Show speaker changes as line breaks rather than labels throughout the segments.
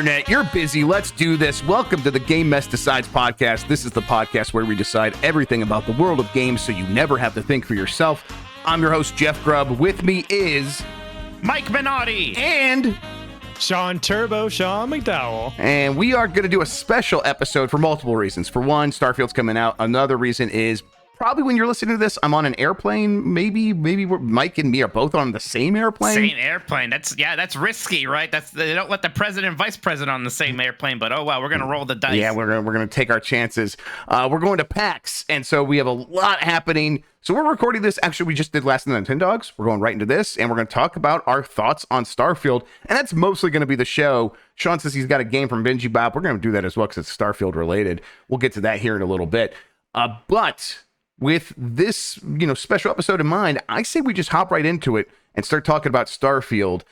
Internet, you're busy. Let's do this. Welcome to the Game Mess Decides podcast. This is the podcast where we decide everything about the world of games so you never have to think for yourself. I'm your host, Jeff Grubb. With me is
Mike Minotti
and
Shawn McDowell.
And we are going to do a special episode for multiple reasons. For one, Starfield's coming out. Another reason is probably when you're listening to this, I'm on an airplane. Maybe Mike and me are both on the same airplane.
Same airplane. That's risky, right? They don't let the president and vice president on the same airplane, but oh well, we're gonna roll the dice.
Yeah, we're gonna take our chances. We're going to PAX, and so we have a lot happening. So we're recording this. Actually, we just did Last of the Nintendogs. We're going right into this, and we're going to talk about our thoughts on Starfield, and that's mostly going to be the show. Shawn says he's got a game from Benji Bob. We're going to do that as well because it's Starfield related. We'll get to that here in a little bit. But with this, special episode in mind, I say we just hop right into it and start talking about Starfield.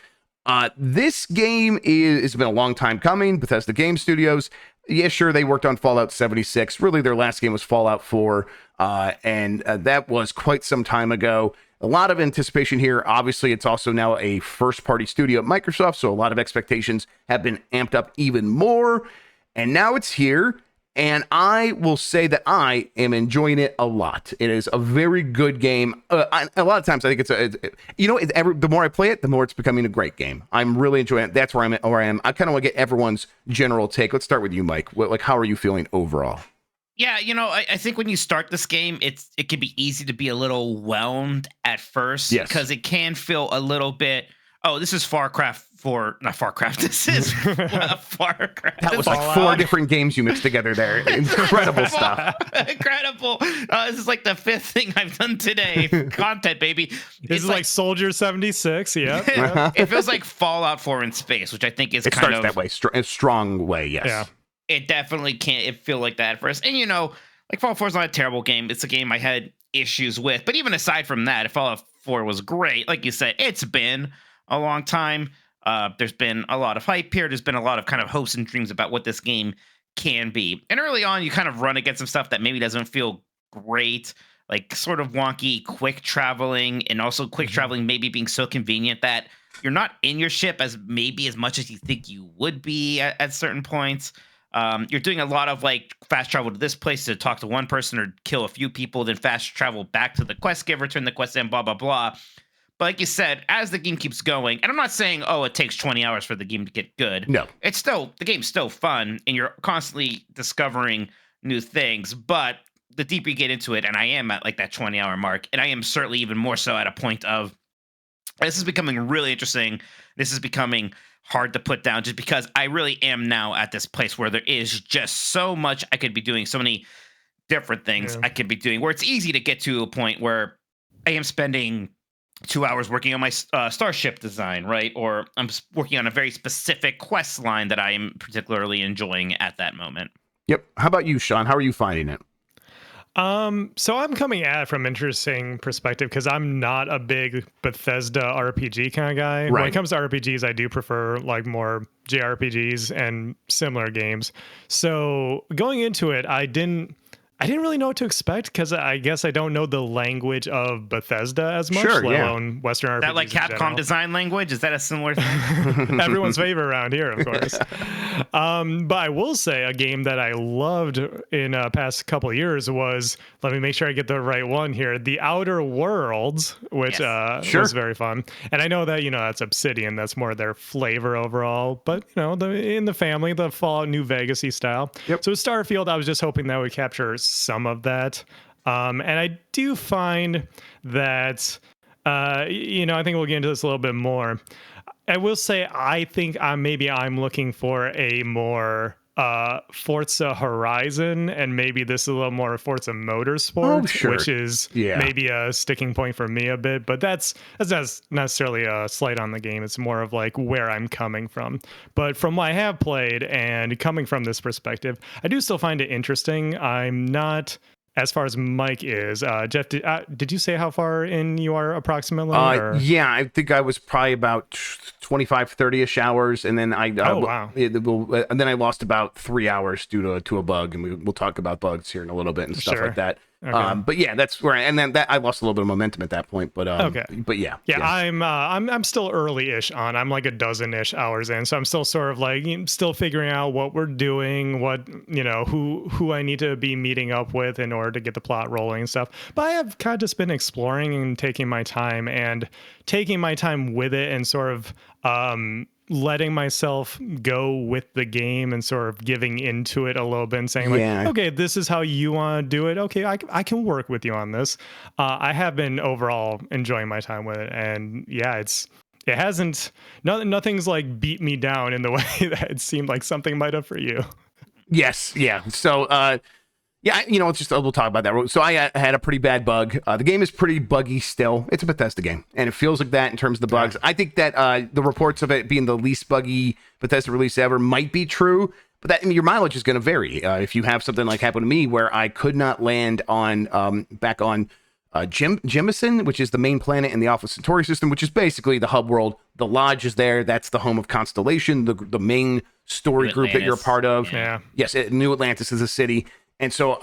This game it's been a long time coming. Bethesda Game Studios. Yeah, sure, they worked on Fallout 76. Really, their last game was Fallout 4, and that was quite some time ago. A lot of anticipation here. Obviously, it's also now a first-party studio at Microsoft, so a lot of expectations have been amped up even more. And now it's here, and I will say that I am enjoying it a lot. It is a very good game. A lot of times, I think the more I play it, the more it's becoming a great game. I'm really enjoying it. That's where I am. I kind of want to get everyone's general take. Let's start with you, Mike. How are you feeling overall?
Yeah, I think when you start this game, it can be easy to be a little whelmed at first.
Yes.
Because it can feel a little bit, this is not Farcraft, this is Farcraft.
That was like 4 different games you mixed together there. Incredible stuff.
Incredible. This is like the 5th thing I've done today. Content, baby.
This is like Soldier 76, yeah.
It feels like Fallout 4 in space, which I think is
it
kind
starts
of
that way, a strong way, yes.
Yeah.
It definitely can't feel like that at first. And like Fallout 4 is not a terrible game. It's a game I had issues with. But even aside from that, Fallout 4 was great. Like you said, it's been a long time. There's been a lot of hype here. There's been a lot of kind of hopes and dreams about what this game can be. And early on, you kind of run against some stuff that maybe doesn't feel great, like sort of wonky quick traveling, and also quick traveling maybe being so convenient that you're not in your ship as much as you think you would be at certain points. You're doing a lot of like fast travel to this place to talk to one person or kill a few people, then fast travel back to the quest giver, turn the quest in, blah, blah, blah. But like you said, as the game keeps going, and I'm not saying, it takes 20 hours for the game to get good.
No.
The game's still fun, and you're constantly discovering new things. But the deeper you get into it, and I am at like that 20-hour mark, and I am certainly even more so at a point of, this is becoming really interesting. This is becoming hard to put down just because I really am now at this place where there is just so much I could be doing, so many different things I could be doing, where it's easy to get to a point where I am spending 2 hours working on my starship design, right? Or I'm working on a very specific quest line that I am particularly enjoying at that moment.
Yep. How about you, Shawn? How are you finding it?
So I'm coming at it from an interesting perspective because I'm not a big Bethesda RPG kind of guy.
Right.
When it comes to RPGs, I do prefer like more JRPGs and similar games. So going into it, I didn't really know what to expect because I guess I don't know the language of Bethesda as much, let alone Western RPGs.
That like Capcom design language? Is that a similar thing?
Everyone's favorite around here, of course. But I will say a game that I loved in past couple of years was, let me make sure I get the right one here, The Outer Worlds, which was very fun. And I know that, that's Obsidian. That's more their flavor overall. But, in the family, the Fallout New Vegas-y style.
Yep.
So with Starfield, I was just hoping that would capture some of that. And I do find that, I think we'll get into this a little bit more. I will say I think I'm looking for a more Forza Horizon, and maybe this is a little more Forza Motorsport, which is maybe a sticking point for me a bit. But that's not necessarily a slight on the game. It's more of like where I'm coming from. But from what I have played and coming from this perspective, I do still find it interesting. I'm not as far as Mike is. Jeff, did you say how far in you are approximately?
Yeah, I think I was probably about 25, 30-ish hours, and then and then I lost about 3 hours due to a bug, and we'll talk about bugs here in a little bit and stuff like that.
Okay.
But yeah, that's where, and then that I lost a little bit of momentum at that point. But
Okay.
but yeah,
Yeah, I'm still early-ish on. I'm like a dozen-ish hours in, so I'm still sort of like still figuring out what we're doing, what who I need to be meeting up with in order to get the plot rolling and stuff. But I have kind of just been exploring and taking my time with it and sort of letting myself go with the game and sort of giving into it a little bit and saying
Yeah.
like, okay, this is how you want to do it. Okay, I can work with you on this. I have been overall enjoying my time with it, and yeah, it hasn't nothing's like beat me down in the way that it seemed like something might have for you.
Yes, yeah. So yeah, it's just we'll talk about that. So I had a pretty bad bug. The game is pretty buggy still. It's a Bethesda game, and it feels like that in terms of the bugs. I think that the reports of it being the least buggy Bethesda release ever might be true, but that your mileage is going to vary. If you have something like happened to me where I could not land on back on Jemison, which is the main planet in the Alpha Centauri system, which is basically the hub world. The lodge is there. That's the home of Constellation, the main story group that you're a part of.
Yeah.
Yes, New Atlantis is a city. And so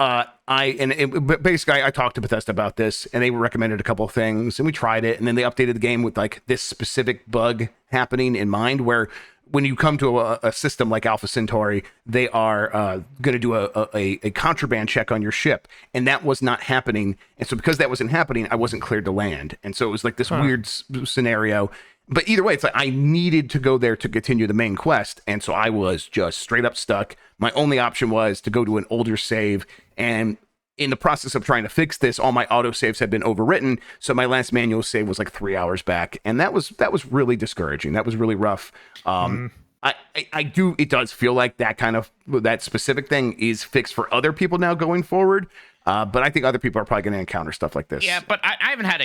basically I talked to Bethesda about this, and they recommended a couple of things, and we tried it, and then they updated the game with like this specific bug happening in mind, where when you come to a system like Alpha Centauri, they are going to do a contraband check on your ship, and that was not happening. And so because that wasn't happening, I wasn't cleared to land, and so it was like this weird scenario. But either way, it's like I needed to go there to continue the main quest, and so I was just straight up stuck. My only option was to go to an older save, and in the process of trying to fix this, all my autosaves had been overwritten, so my last manual save was like 3 hours back, and that was really discouraging. That was really rough. It does feel like that specific thing is fixed for other people now going forward, but I think other people are probably going to encounter stuff like this.
Yeah, but I haven't had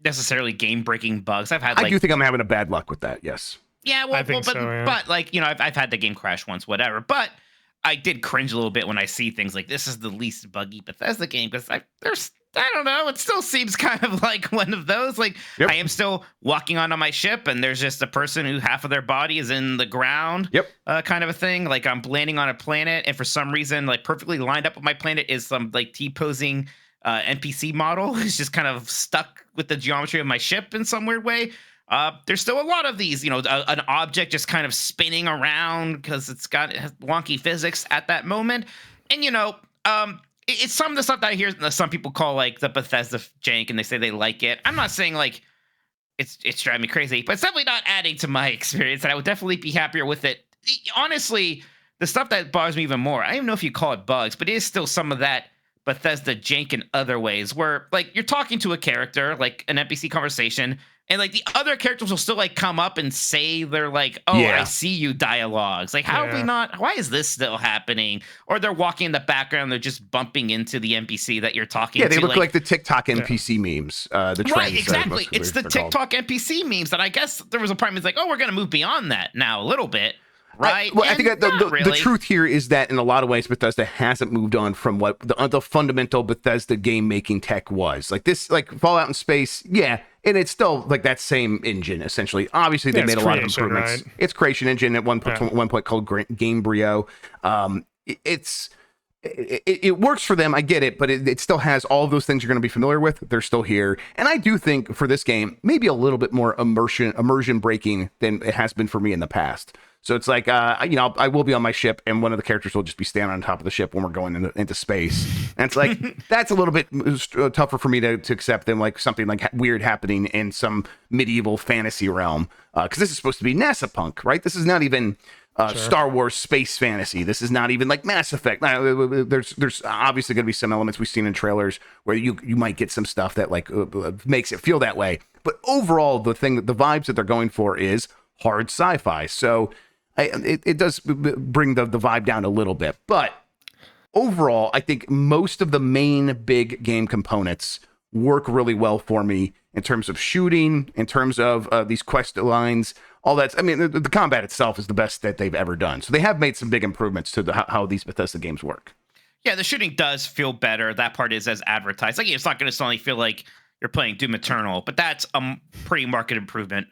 necessarily game-breaking bugs. I've had
I do think I'm having a bad luck with that. Yes.
Yeah, well, but like I've had the game crash once, whatever. But I did cringe a little bit when I see things like this is the least buggy Bethesda game, because I don't know, it still seems kind of like one of those. Like I am still walking onto my ship, and there's just a person who half of their body is in the ground. Kind of a thing. Like I'm landing on a planet, and for some reason, like perfectly lined up with my planet is some like T-posing NPC model who's just kind of stuck with the geometry of my ship in some weird way. There's still a lot of these, an object just kind of spinning around because it has wonky physics at that moment. And, it's some of the stuff that I hear some people call like the Bethesda jank, and they say they like it. I'm not saying like it's driving me crazy, but it's definitely not adding to my experience, and I would definitely be happier with it. Honestly, the stuff that bothers me even more, I don't even know if you call it bugs, but it is still some of that Bethesda jank in other ways, where like you're talking to a character, like an NPC conversation, and like the other characters will still like come up and say they're like, oh, I see you dialogues. Like, how have we not? Why is this still happening? Or they're walking in the background, they're just bumping into the NPC that you're talking to.
Yeah, they look like the TikTok NPC memes. The trends,
right, exactly. It's the TikTok NPC memes that I guess there was a problem. It's like, oh, we're going to move beyond that now a little bit. Right.
I think the truth here is that in a lot of ways, Bethesda hasn't moved on from what the fundamental Bethesda game making tech was. Like this, like Fallout in space, and it's still like that same engine essentially. Obviously, they made a lot of improvements. Right? It's creation engine at one point called Gamebryo. It works for them. I get it, but it still has all of those things you're going to be familiar with. They're still here, and I do think for this game, maybe a little bit more immersion breaking than it has been for me in the past. So it's like, I will be on my ship, and one of the characters will just be standing on top of the ship when we're going into space. And it's like, that's a little bit tougher for me to accept than like something like weird happening in some medieval fantasy realm. Because this is supposed to be NASA punk, right? This is not even Star Wars space fantasy. This is not even like Mass Effect. There's obviously going to be some elements we've seen in trailers where you might get some stuff that like makes it feel that way. But overall, the vibes that they're going for is hard sci-fi. So it does bring the vibe down a little bit, but overall, I think most of the main big game components work really well for me in terms of shooting, in terms of these quest lines, all that. I mean, the combat itself is the best that they've ever done. So they have made some big improvements to how these Bethesda games work.
Yeah, the shooting does feel better. That part is as advertised. Like, it's not going to suddenly feel like you're playing Doom Eternal, but that's a pretty marked improvement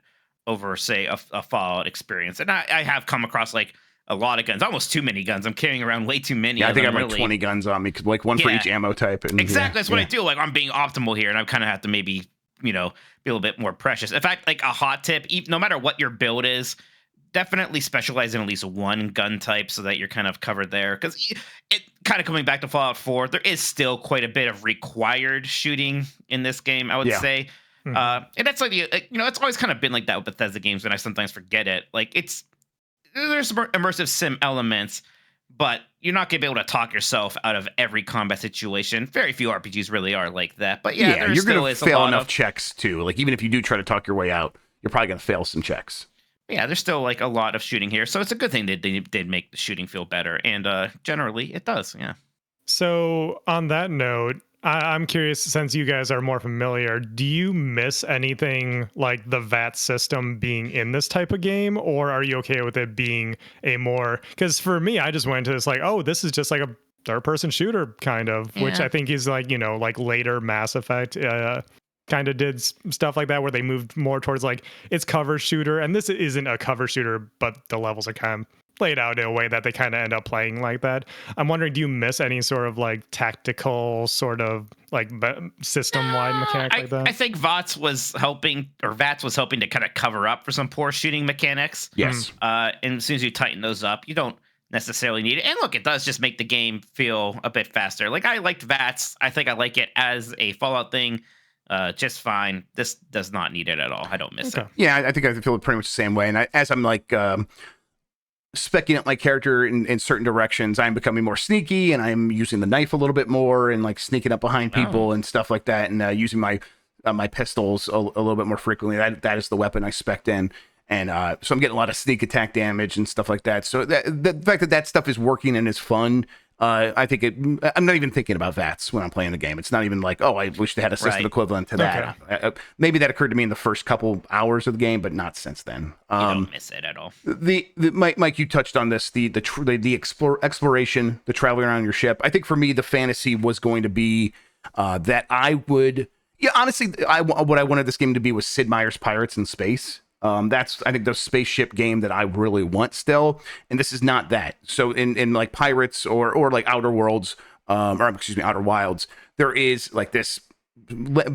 over, say, a Fallout experience. And I have come across like a lot of guns, almost too many guns. I'm carrying around way too many.
Yeah, I think I have
really.
like 20 guns on me, like one for each ammo type. And
exactly, that's what I do. Like I'm being optimal here, and I kind of have to maybe be a little bit more precious. In fact, like a hot tip, no matter what your build is, definitely specialize in at least one gun type so that you're kind of covered there. Because it kind of coming back to Fallout 4, there is still quite a bit of required shooting in this game, I would say. And that's like it's always kind of been like that with Bethesda games, and I sometimes forget it. Like there's immersive sim elements, but you're not gonna be able to talk yourself out of every combat situation. Very few RPGs really are like that. But yeah
you're gonna fail enough checks too. Like even if you do try to talk your way out, you're probably gonna fail some checks.
Yeah, there's still like a lot of shooting here, so it's a good thing that they did make the shooting feel better, and generally it does. Yeah.
So on that note, I'm curious, since you guys are more familiar, do you miss anything like the VAT system being in this type of game, or are you okay with it being a more? Because for me, I just went to this like, oh, this is just like a third-person shooter kind of, which I think is like like later Mass Effect. Kind of did stuff like that where they moved more towards like it's cover shooter, and this isn't a cover shooter, but the levels are kind of laid out in a way that they kind of end up playing like that. I'm wondering, do you miss any sort of like tactical sort of like system-wide mechanic like that?
I think VATS was helping to kind of cover up for some poor shooting mechanics.
Yes.
And as soon as you tighten those up, you don't necessarily need it. And look, it does just make the game feel a bit faster. Like I liked VATS. I think I like it as a Fallout thing. Just fine. This does not need it at all. I don't miss it.
Yeah, I think I feel pretty much the same way. And as I'm like specking out my character in certain directions, I'm becoming more sneaky, and I'm using the knife a little bit more, and like sneaking up behind people and stuff like that, and using my my pistols a little bit more frequently. That is the weapon I spec'd in. And so I'm getting a lot of sneak attack damage and stuff like that. So the fact that stuff is working and is fun, I think I'm not even thinking about VATS when I'm playing the game. It's not even like, oh, I wish they had a system equivalent to that. Okay. Maybe that occurred to me in the first couple hours of the game, but not since then.
You don't miss it at all.
Mike, you touched on this, the exploration, the traveling around your ship. I think for me, the fantasy was going to be that I would, honestly, what I wanted this game to be was Sid Meier's Pirates in Space. That's, I think, the spaceship game that I really want still, and this is not that. So in like Pirates or like Outer Worlds, Outer Wilds, there is like this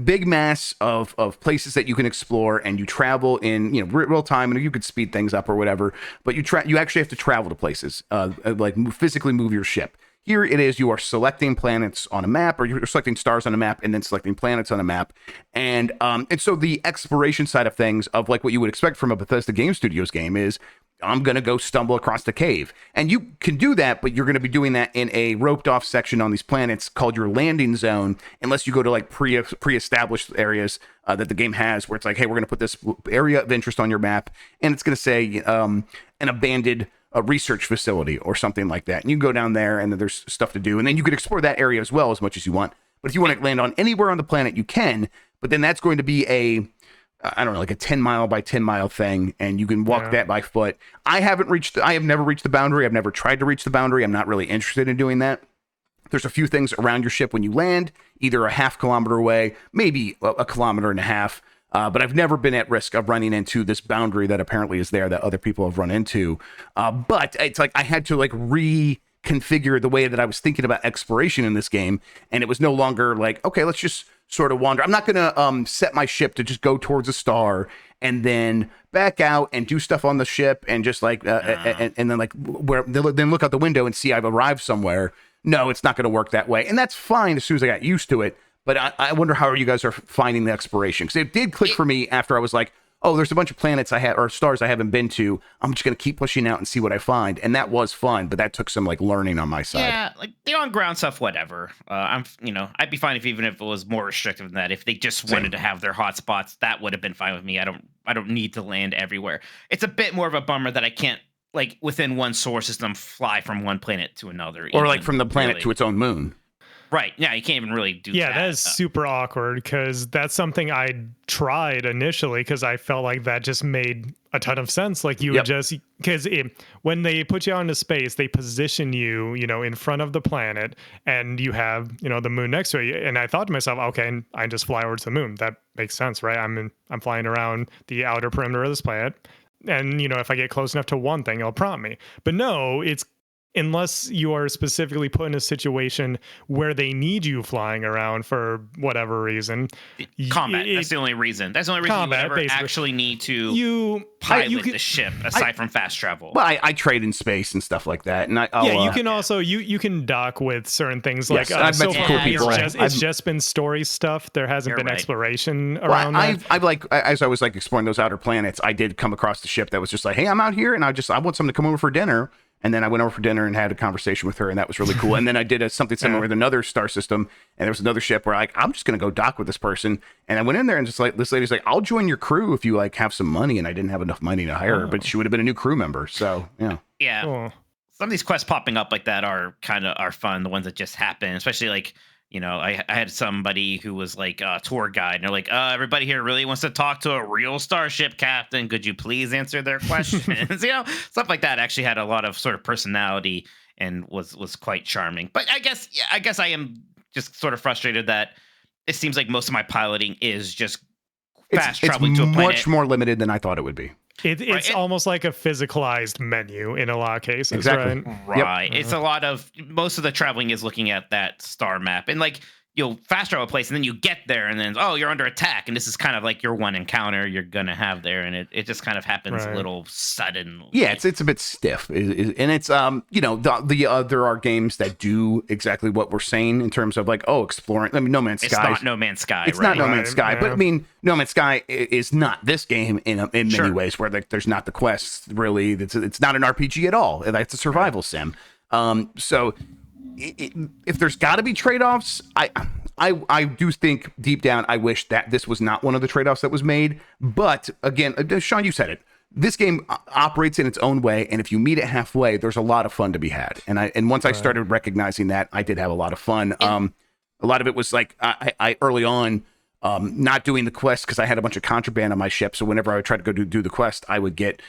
big mass of places that you can explore, and you travel in real time, and you could speed things up or whatever, but you actually have to travel to places, like physically move your ship. Here it is, you are selecting planets on a map, or you're selecting stars on a map and then selecting planets on a map. And so the exploration side of things, of like what you would expect from a Bethesda Game Studios game, is I'm going to go stumble across the cave. And you can do that, but you're going to be doing that in a roped off section on these planets called your landing zone, unless you go to like pre-established areas that the game has, where it's like, hey, we're going to put this area of interest on your map, and it's going to say an abandoned a research facility or something like that. And you can go down there, and then there's stuff to do. And then you could explore that area as well as much as you want. But if you want to land on anywhere on the planet, you can. But then that's going to be like a 10 mile by 10 mile thing. And you can walk that by foot. I have never reached the boundary. I've never tried to reach the boundary. I'm not really interested in doing that. There's a few things around your ship when you land, either a half kilometer away, maybe a kilometer and a half. But I've never been at risk of running into this boundary that apparently is there that other people have run into. But it's like I had to like reconfigure the way that I was thinking about exploration in this game. And it was no longer like, okay, let's just sort of wander. I'm not going to set my ship to just go towards a star and then back out and do stuff on the ship and just like, and then like then look out the window and see I've arrived somewhere. No, it's not going to work that way. And that's fine as soon as I got used to it. But I wonder how you guys are finding the exploration, because it did click for me after I was like, oh, there's a bunch of planets or stars I haven't been to. I'm just going to keep pushing out and see what I find. And that was fun, but that took some like learning on my side.
Yeah, like the on-ground stuff, whatever. I'd be fine even if it was more restrictive than that. If they just wanted to have their hotspots, that would have been fine with me. I don't need to land everywhere. It's a bit more of a bummer that I can't, like, within one solar system, fly from one planet to another.
Or like from the planet to its own moon.
Right. Yeah, you can't even really do that.
Yeah, that is super awkward, because that's something I tried initially, because I felt like that just made a ton of sense. Like you would just, because when they put you out into space, they position you, in front of the planet, and you have, the moon next to it. And I thought to myself, okay, I just fly over to the moon. That makes sense, right? I'm flying around the outer perimeter of this planet. and if I get close enough to one thing, it'll prompt me. But no, it's unless you are specifically put in a situation where they need you flying around for whatever reason.
Combat. That's the only reason. That's the only reason
combat,
you would ever
basically.
actually need to
You
pilot the ship aside from fast travel.
Well, I trade in space and stuff like that, and
you can also you can dock with certain things.
Yes,
like
I've met
so
some
far
cool people.
it's just been story stuff. There hasn't been exploration around that.
I've like, as I was like exploring those outer planets, I did come across the ship that was just like, hey, I'm out here and I want someone to come over for dinner. And then I went over for dinner and had a conversation with her, and that was really cool. And then I did something similar with another star system, and there was another ship where I'm just going to go dock with this person. And I went in there and just like, this lady's like, I'll join your crew if you like have some money. And I didn't have enough money to hire her, but she would have been a new crew member. So, yeah.
Yeah.
Cool.
Some of these quests popping up like that are fun. The ones that just happen, especially like, I had somebody who was like a tour guide, and they're like, everybody here really wants to talk to a real starship captain. Could you please answer their questions? Stuff like that actually had a lot of sort of personality and was quite charming. But I guess I am just sort of frustrated that it seems like most of my piloting is just fast traveling to a planet.
It's much more limited than I thought it would be.
It's almost like a physicalized menu in a lot of cases,
exactly.
Right. It's a lot of, most of the traveling is looking at that star map, and like you'll fast travel a place and then you get there and then, you're under attack. And this is kind of like your one encounter you're going to have there. And it just kind of happens a little suddenly.
Yeah, it's a bit stiff. And it's, there are games that do exactly what we're saying in terms of like, exploring. I mean, No Man's Sky.
It's not No Man's Sky,
It's not No Man's Sky.
Yeah.
But I mean, No Man's Sky is not this game in many ways, where like there's not the quests really. It's not an RPG at all. It's a survival sim. So if there's got to be trade-offs, I do think deep down I wish that this was not one of the trade-offs that was made. But again, Shawn, you said it. This game operates in its own way, and if you meet it halfway, there's a lot of fun to be had. And once I started recognizing that, I did have a lot of fun. A lot of it was like I early on. Not doing the quest because I had a bunch of contraband on my ship. So whenever I would try to go do the quest, I would get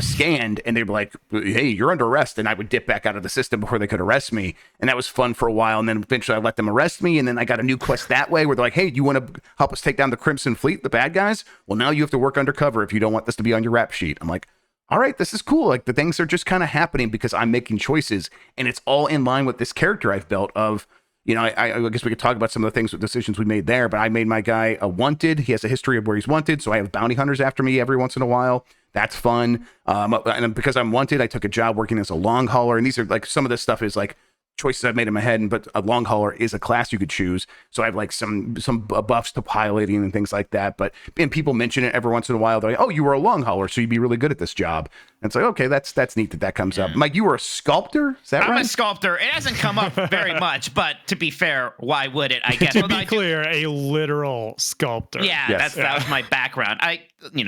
scanned, and they'd be like, hey, you're under arrest. And I would dip back out of the system before they could arrest me. And that was fun for a while. And then eventually I let them arrest me. And then I got a new quest that way where they're like, hey, do you want to help us take down the Crimson Fleet, the bad guys? Well, now you have to work undercover if you don't want this to be on your rap sheet. I'm like, all right, this is cool. Like the things are just kind of happening because I'm making choices, and it's all in line with this character I've built of, I guess we could talk about some of the things with decisions we made there, but I made my guy a wanted. He has a history of where he's wanted, so I have bounty hunters after me every once in a while. That's fun. And because I'm wanted, I took a job working as a long hauler, and these are like some of this stuff is like choices I've made in my head. But a long hauler is a class you could choose, so I have like some buffs to piloting and things like that. But people mention it every once in a while. They're like, "Oh, you were a long hauler, so you'd be really good at this job." And it's like, okay, that's neat that comes up. Mike, you were a sculptor? Is that right?
I'm a sculptor. It hasn't come up very much, but to be fair, why would it? I guess.
To be clear, a literal sculptor.
Yeah,
Yes.
that was my background.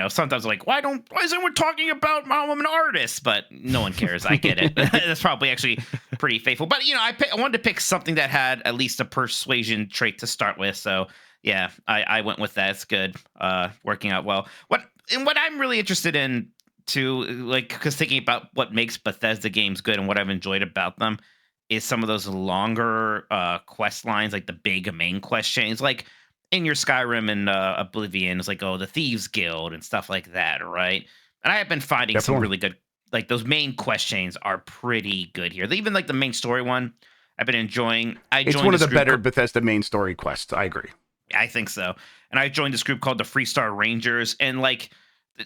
Sometimes I'm like, why isn't anyone talking about how I'm an artist? But no one cares. I get it. That's probably actually pretty faithful. But I wanted to pick something that had at least a persuasion trait to start with. So yeah, I went with that. It's good. Working out well. What I'm really interested in too, like, because thinking about what makes Bethesda games good and what I've enjoyed about them is some of those longer quest lines, like the big main quest chains, like in your Skyrim and Oblivion. It's like, the Thieves Guild and stuff like that, right? And I have been finding some really good, like those main quest chains are pretty good here. Even like the main story one, I've been enjoying.
It's one of the better Bethesda main story quests. I agree.
I think so. And I joined this group called the Freestar Rangers, and like,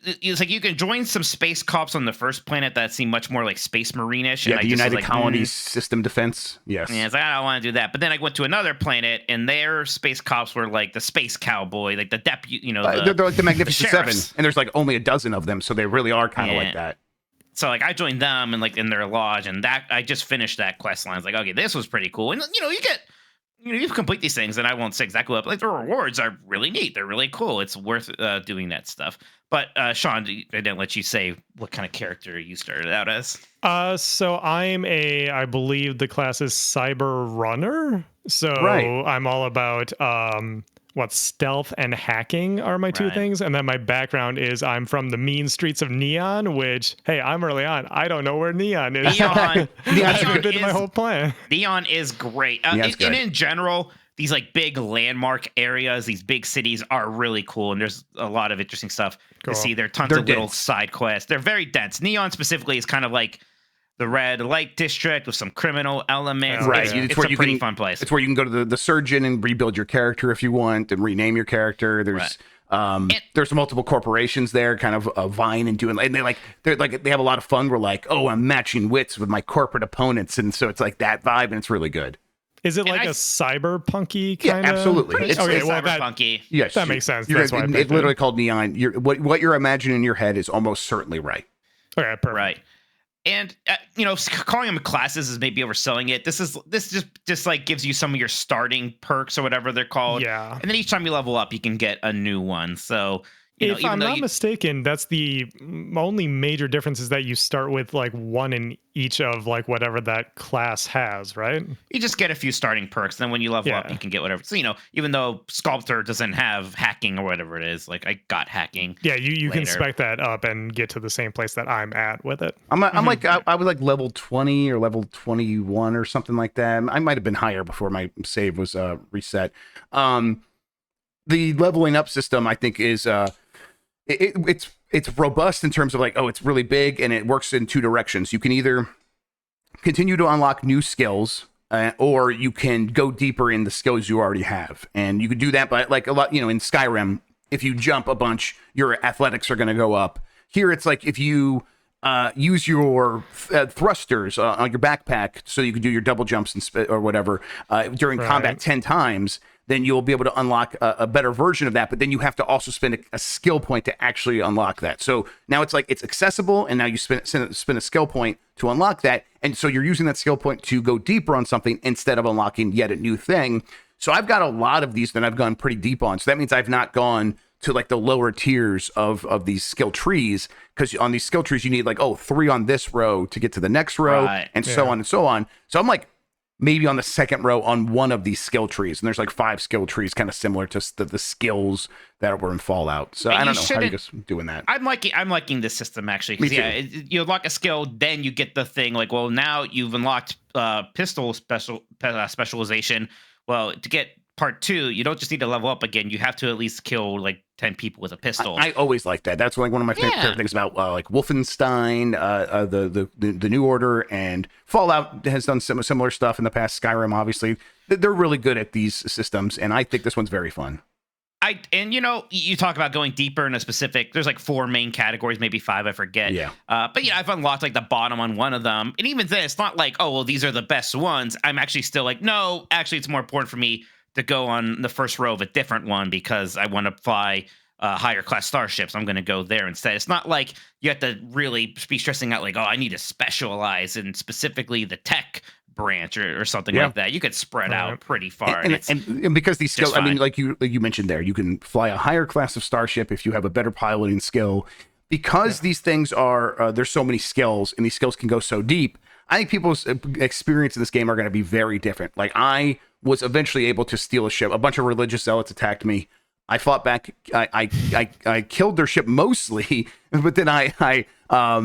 it's like you can join some space cops on the first planet that seem much more like Space Marine-ish.
Yeah,
and
the United Colonies System Defense. Yes.
Yeah, it's like, I don't want to do that. But then I went to another planet, and their space cops were like the Space Cowboy, like the deputy,
they're like the Magnificent Seven,
sheriffs.
and there's like only a dozen of them, so they really are kind of like that.
So like I joined them and like in their lodge, and that I just finished that quest line. It's like, okay, this was pretty cool. And you complete these things, and I won't say exactly what, but like the rewards are really neat. They're really cool. It's worth doing that stuff. But Shawn, I didn't let you say what kind of character you started out as.
So I believe the class is Cyber Runner. So I'm all about stealth and hacking are my two things. And then my background is I'm from the mean streets of Neon, which, hey, I'm early on. I don't know where Neon is.
Neon
Neon's been my whole plan.
Neon is great. And in general, these like big landmark areas, these big cities are really cool, and there's a lot of interesting stuff
Cool.
to see. There are tons
They're
of little
dense.
side quests. They're very dense. Neon specifically is kind of like the red light district with some criminal elements.
Oh,
Right.
yeah.
It's
where
a
you
pretty
can-
fun place.
It's where you can go to the surgeon and rebuild your character if you want, and rename your character. There's there's multiple corporations there, kind of vying and doing, and they have a lot of fun. We're like, oh, I'm matching wits with my corporate opponents, and so it's like that vibe, and it's really good.
Is it
And
like
I-
a cyberpunky
Yeah,
kind of?
absolutely.
Pretty
It's-
okay, well, that,
cyberpunky.
Yes,
that makes sense.
You're
That's why I
it's
picked
literally
it.
called Neon. What you're imagining in your head is almost certainly right.
Okay, perfect.
Right. And calling them classes is maybe overselling it. This just like gives you some of your starting perks or whatever they're called.
Yeah.
And then each time you level up, you can get a new one. So
If I'm not mistaken, that's the only major difference is that you start with like one in each of like whatever that class has, right?
you just get a few starting perks. Then when you level up,
Yeah.
you can get whatever. So even though Sculptor doesn't have hacking or whatever it is, like I got hacking.
Yeah, you can
later.
spec that up and get to the same place that I'm at with it.
I'm like I was like level 20 or level 21 or something like that. I might have been higher before my save was reset. The leveling up system, I think, is it's robust in terms of like, oh, it's really big, and it works in two directions. You can either continue to unlock new skills, or you can go deeper in the skills you already have, and you can do that by like a lot. In Skyrim, if you jump a bunch, your athletics are going to go up. Here, it's like if you use your thrusters on your backpack, so you can do your double jumps and or whatever during combat 10 times. Then you'll be able to unlock a better version of that. But then you have to also spend a skill point to actually unlock that. So now it's like it's accessible, and now you spend a skill point to unlock that. And so you're using that skill point to go deeper on something instead of unlocking yet a new thing. So I've got a lot of these that I've gone pretty deep on. So that means I've not gone to like the lower tiers of these skill trees, because on these skill trees you need like 3 on this row to get to the next row,
Right.
and so on and so on. So I'm like maybe on the second row on one of these skill trees, and there's like 5 skill trees kind of similar to the skills that were in Fallout. So
And
I
you
don't know how you
shouldn't-
guys doing that.
I'm liking this system actually.
Me
'Cause,
too.
you unlock a skill, then you get the thing like, well, now you've unlocked pistol specialization. Well, to get part 2, you don't just need to level up again. You have to at least kill like 10 people with a pistol.
I always like that. That's like one of my favorite
Yeah.
things about like Wolfenstein, the New Order, and Fallout has done some similar stuff in the past. Skyrim, obviously, they're really good at these systems, and I think this one's very fun.
You talk about going deeper in a specific. There's like 4 main categories, maybe 5, I forget.
Yeah.
But I've unlocked like the bottom on one of them, and even then, it's not like, oh well, these are the best ones. I'm actually still like, no, actually, it's more important for me to go on the first row of a different one because I want to fly higher class starships. I'm going to go there instead. It's not like you have to really be stressing out like, oh, I need to specialize in specifically the tech branch or something like that. You could spread out pretty far.
And because these skills, I mean,
fine.
like you mentioned there, you can fly a higher class of starship if you have a better piloting skill. Because these things are, there's so many skills, and these skills can go so deep. I think people's experience in this game are going to be very different. Like I was eventually able to steal a ship. A bunch of religious zealots attacked me. I fought back. I killed their ship mostly, but then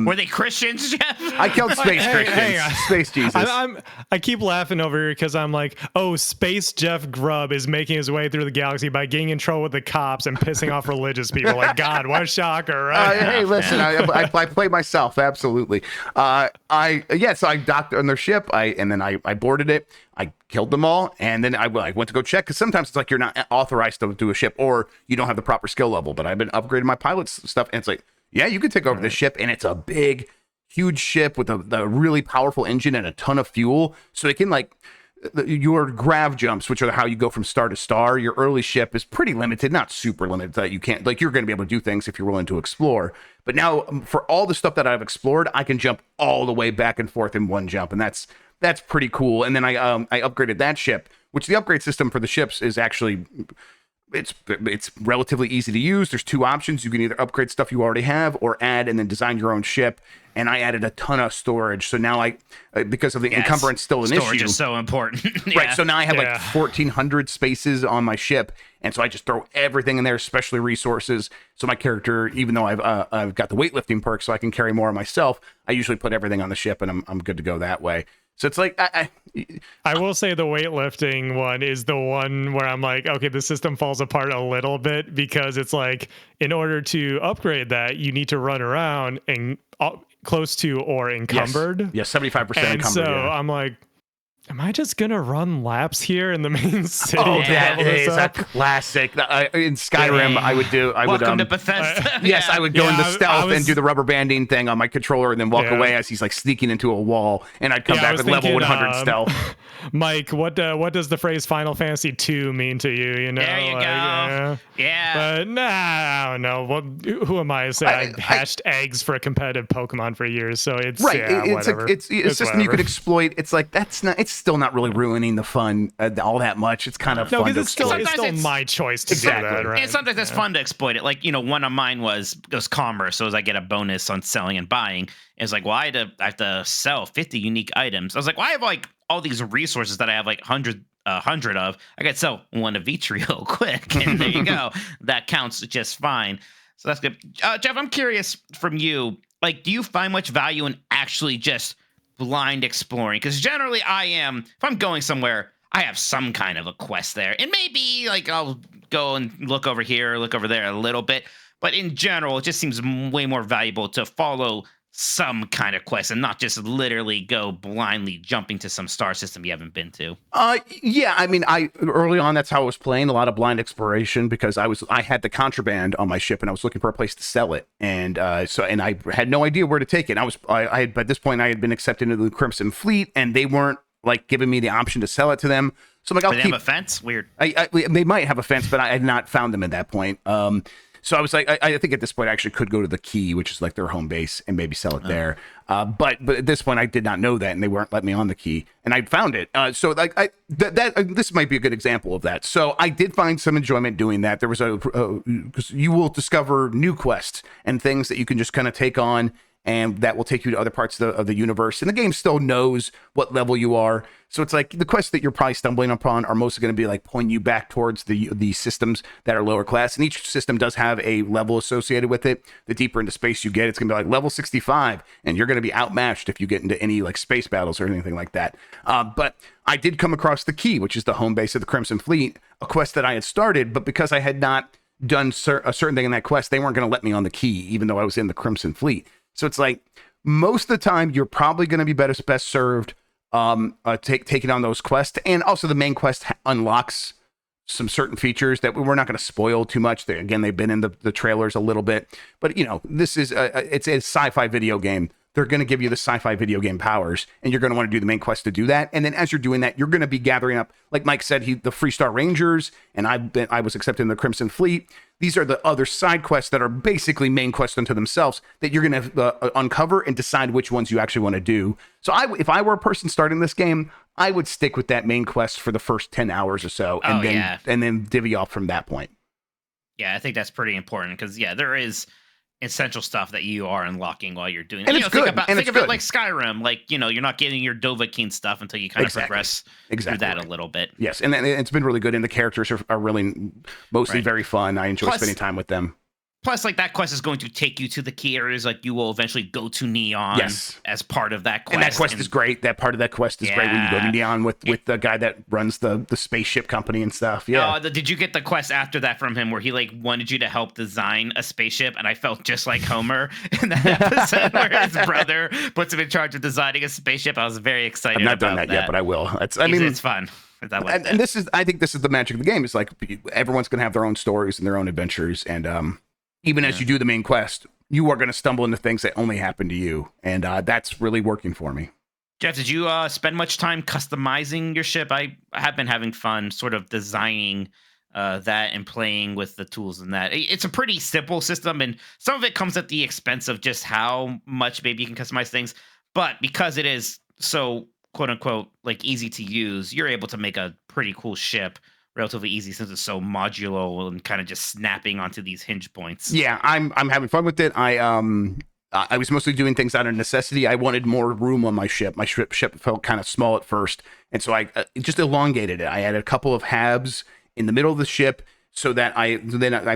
were they Christians, Jeff?
I killed space
Hey,
Christians,
hang on.
space Jesus.
I keep laughing over here because I'm like, oh, Space Jeff Grubb is making his way through the galaxy by getting in trouble with the cops and pissing off religious people. Like, God, what a shocker, right?
Hey, listen, I play myself, absolutely. So I docked on their ship, and then I boarded it. I killed them all, and then I went to go check, because sometimes it's like you're not authorized to do a ship, or you don't have the proper skill level. But I've been upgrading my pilot's stuff, and it's like, yeah, you can take over this ship, and it's a big, huge ship with a really powerful engine and a ton of fuel, so it can like your grav jumps, which are how you go from star to star. Your early ship is pretty limited, not super limited, that you can't, like, you're going to be able to do things if you're willing to explore. But now for all the stuff that I've explored, I can jump all the way back and forth in one jump, and that's pretty cool. And then I upgraded that ship, which the upgrade system for the ships is actually, it's relatively easy to use. There's 2 options. You can either upgrade stuff you already have, or add and then design your own ship. And I added a ton of storage. So now because of the encumbrance still an
storage
issue.
is so important.
Right. So now I have like
Yeah.
1,400 spaces on my ship. And so I just throw everything in there, especially resources. So my character, even though I've got the weightlifting perk so I can carry more of myself, I usually put everything on the ship, and I'm good to go that way. So it's like
I will say the weightlifting one is the one where I'm like, okay, the system falls apart a little bit because it's like, in order to upgrade that, you need to run around and close to or encumbered.
Yes, 75%
And
encumbered.
so
Yeah.
I'm like, am I just gonna run laps here in the main city?
Oh,
to
that
level this
is a
up?
classic. In Skyrim, I would
Welcome to Bethesda.
Yes, I would go into
I
stealth
was-
and do the rubber banding thing on my controller and then walk
Yeah.
away as he's like sneaking into a wall, and I'd come
Yeah, I
back
was
with level
thinking,
100 stealth.
Mike, what does the phrase Final Fantasy 2 mean to you? You know,
There you go. Yeah.
But nah, I don't know. Well, who am I to say I hatched eggs for a competitive Pokemon for years? So it's
Right,
yeah, whatever.
it's a system you
whatever.
could exploit. It's like it's still not really ruining the fun all that much. It's kind of
No,
fun
because
to
it's still,
exploit.
it's still
Sometimes
my choice to
Exactly.
do that, right?
And sometimes it's fun to exploit it. Like, one of mine was commerce. So as I get a bonus on selling and buying, it's like, well, I have to sell 50 unique items. I was like, well, I have like all these resources that I have like 100 of. I could sell one of each real quick. And there you go. That counts just fine. So that's good. Jeff, I'm curious from you, like, do you find much value in actually just blind exploring? Because generally if I'm going somewhere, I have some kind of a quest there. And maybe like I'll go and look over here, look over there a little bit. But in general, it just seems way more valuable to follow some kind of quest and not just literally go blindly jumping to some star system you haven't been to.
Yeah, I mean, early on that's how I was playing, a lot of blind exploration, because I had the contraband on my ship and I was looking for a place to sell it, and I had no idea where to take it. I had by this point I had been accepted into the Crimson Fleet, and they weren't like giving me the option to sell it to them. So I'm like,
They have a fence? Weird.
they might have a fence, but I had not found them at that point. So I was like, I think at this point I actually could go to the Key, which is like their home base, and maybe sell it there. But at this point I did not know that, and they weren't letting me on the Key, and I found it. So like this might be a good example of that. So I did find some enjoyment doing that. There was because you will discover new quests and things that you can just kind of take on, and that will take you to other parts of the universe. And the game still knows what level you are. So it's like the quests that you're probably stumbling upon are mostly going to be like pointing you back towards the systems that are lower class. And each system does have a level associated with it. The deeper into space you get, it's going to be like level 65, and you're going to be outmatched if you get into any like space battles or anything like that. But I did come across the Key, which is the home base of the Crimson Fleet, a quest that I had started, but because I had not done a certain thing in that quest, they weren't going to let me on the Key, even though I was in the Crimson Fleet. So it's like most of the time you're probably going to be best served taking on those quests. And also the main quest unlocks some certain features that we're not going to spoil too much. They've been in the trailers a little bit, but this is it's a sci-fi video game. They're going to give you the sci-fi video game powers, and you're going to want to do the main quest to do that. And then as you're doing that, you're going to be gathering up, like Mike said, the Freestar Rangers, and I was accepted in the Crimson Fleet. These are the other side quests that are basically main quests unto themselves that you're going to uncover and decide which ones you actually want to do. So if I were a person starting this game, I would stick with that main quest for the first 10 hours or so, and then divvy off from that point.
Yeah, I think that's pretty important because there is essential stuff that you are unlocking while you're doing it.
And it's good.
Think of it like Skyrim. Like, you're not getting your Dovahkiin stuff until you kind of progress through that a little bit.
Yes, and it's been really good, and the characters are really mostly very fun. I enjoy spending time with them.
Plus, like, that quest is going to take you to the key areas. Like, you will eventually go to Neon as part of that quest.
And that quest is great. That part of that quest is great when you go to Neon with the guy that runs the spaceship company and stuff. Yeah.
Did you get the quest after that from him where he, like, wanted you to help design a spaceship? And I felt just like Homer in that episode where his brother puts him in charge of designing a spaceship. I was very excited about that.
I've not done that yet, but I will.
It's fun.
And I think this is the magic of the game. It's like everyone's going to have their own stories and their own adventures. And, even as you do the main quest, you are going to stumble into things that only happen to you. And that's really working for me.
Jeff, did you spend much time customizing your ship? I have been having fun sort of designing that and playing with the tools and that. It's a pretty simple system, and some of it comes at the expense of just how much maybe you can customize things. But because it is so, quote unquote, like easy to use, you're able to make a pretty cool ship relatively easy since it's so modular and kind of just snapping onto these hinge points.
Yeah, I'm having fun with it. I was mostly doing things out of necessity. I wanted more room on my ship. My ship felt kind of small at first, and so I just elongated it. I added a couple of halves in the middle of the ship so that I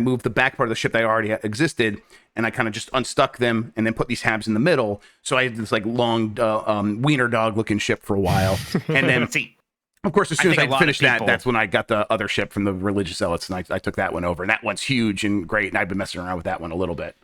moved the back part of the ship that already existed, and I kind of just unstuck them and then put these halves in the middle. So I had this like long wiener dog looking ship for a while, and then.
See,
Of course, as soon as
think a
I
lot of
finished that,
people-
that's when I got the other ship from the religious zealots, and I took that one over. And that one's huge and great, and I've been messing around with that one a little bit.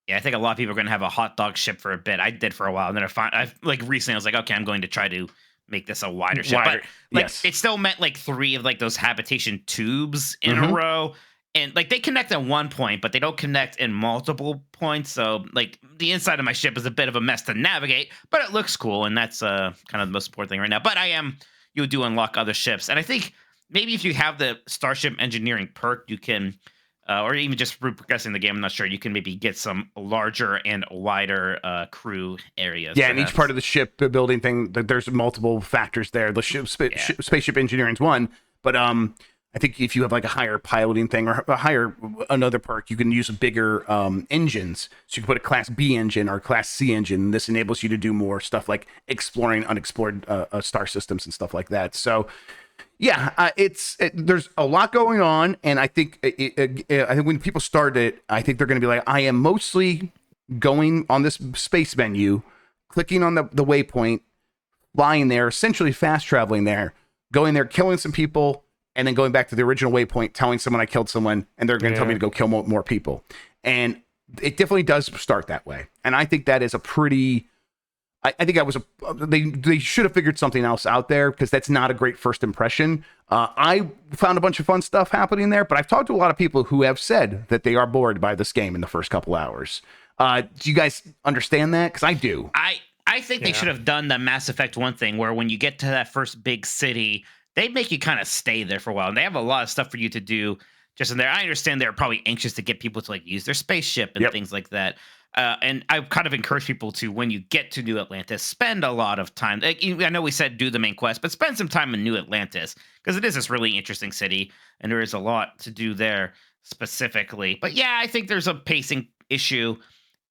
Yeah, I think a lot of people are going to have a hot dog ship for a bit. I did for a while, and then I like recently I was like, okay, I'm going to try to make this a wider ship. But like,
yes.
it still meant like 3 of like those habitation tubes in
Mhm.
a row, and like they connect at one point, but they don't connect in multiple points. So like the inside of my ship is a bit of a mess to navigate, but it looks cool, and that's kind of the most important thing right now. But you do unlock other ships, and I think maybe if you have the Starship Engineering perk, you can. Or even just through progressing the game, I'm not sure. You can maybe get some larger and wider crew areas.
Yeah, and each part of the ship building thing, there's multiple factors there. The spaceship engineering's one, but I think if you have like a higher piloting thing or another perk, you can use bigger engines. So you can put a Class B engine or a Class C engine. This enables you to do more stuff like exploring unexplored star systems and stuff like that. So. Yeah, there's a lot going on, and I think I think when people start it, I think they're going to be like, I am mostly going on this space menu, clicking on the waypoint, flying there, essentially fast traveling there, going there, killing some people, and then going back to the original waypoint, telling someone I killed someone, and they're going to tell me to go kill more people. And it definitely does start that way, and I think that is a pretty. I think they should have figured something else out there, because that's not a great first impression. I found a bunch of fun stuff happening there, but I've talked to a lot of people who have said that they are bored by this game in the first couple hours. Do you guys understand that? Because I do.
I think they should have done the Mass Effect 1 thing, where when you get to that first big city, they make you kind of stay there for a while, and they have a lot of stuff for you to do just in there. I understand they're probably anxious to get people to like use their spaceship and things like that. And I kind of encourage people to, when you get to New Atlantis, spend a lot of time. Like, I know we said do the main quest, but spend some time in New Atlantis, because it is this really interesting city, and there is a lot to do there specifically. But yeah, I think there's a pacing issue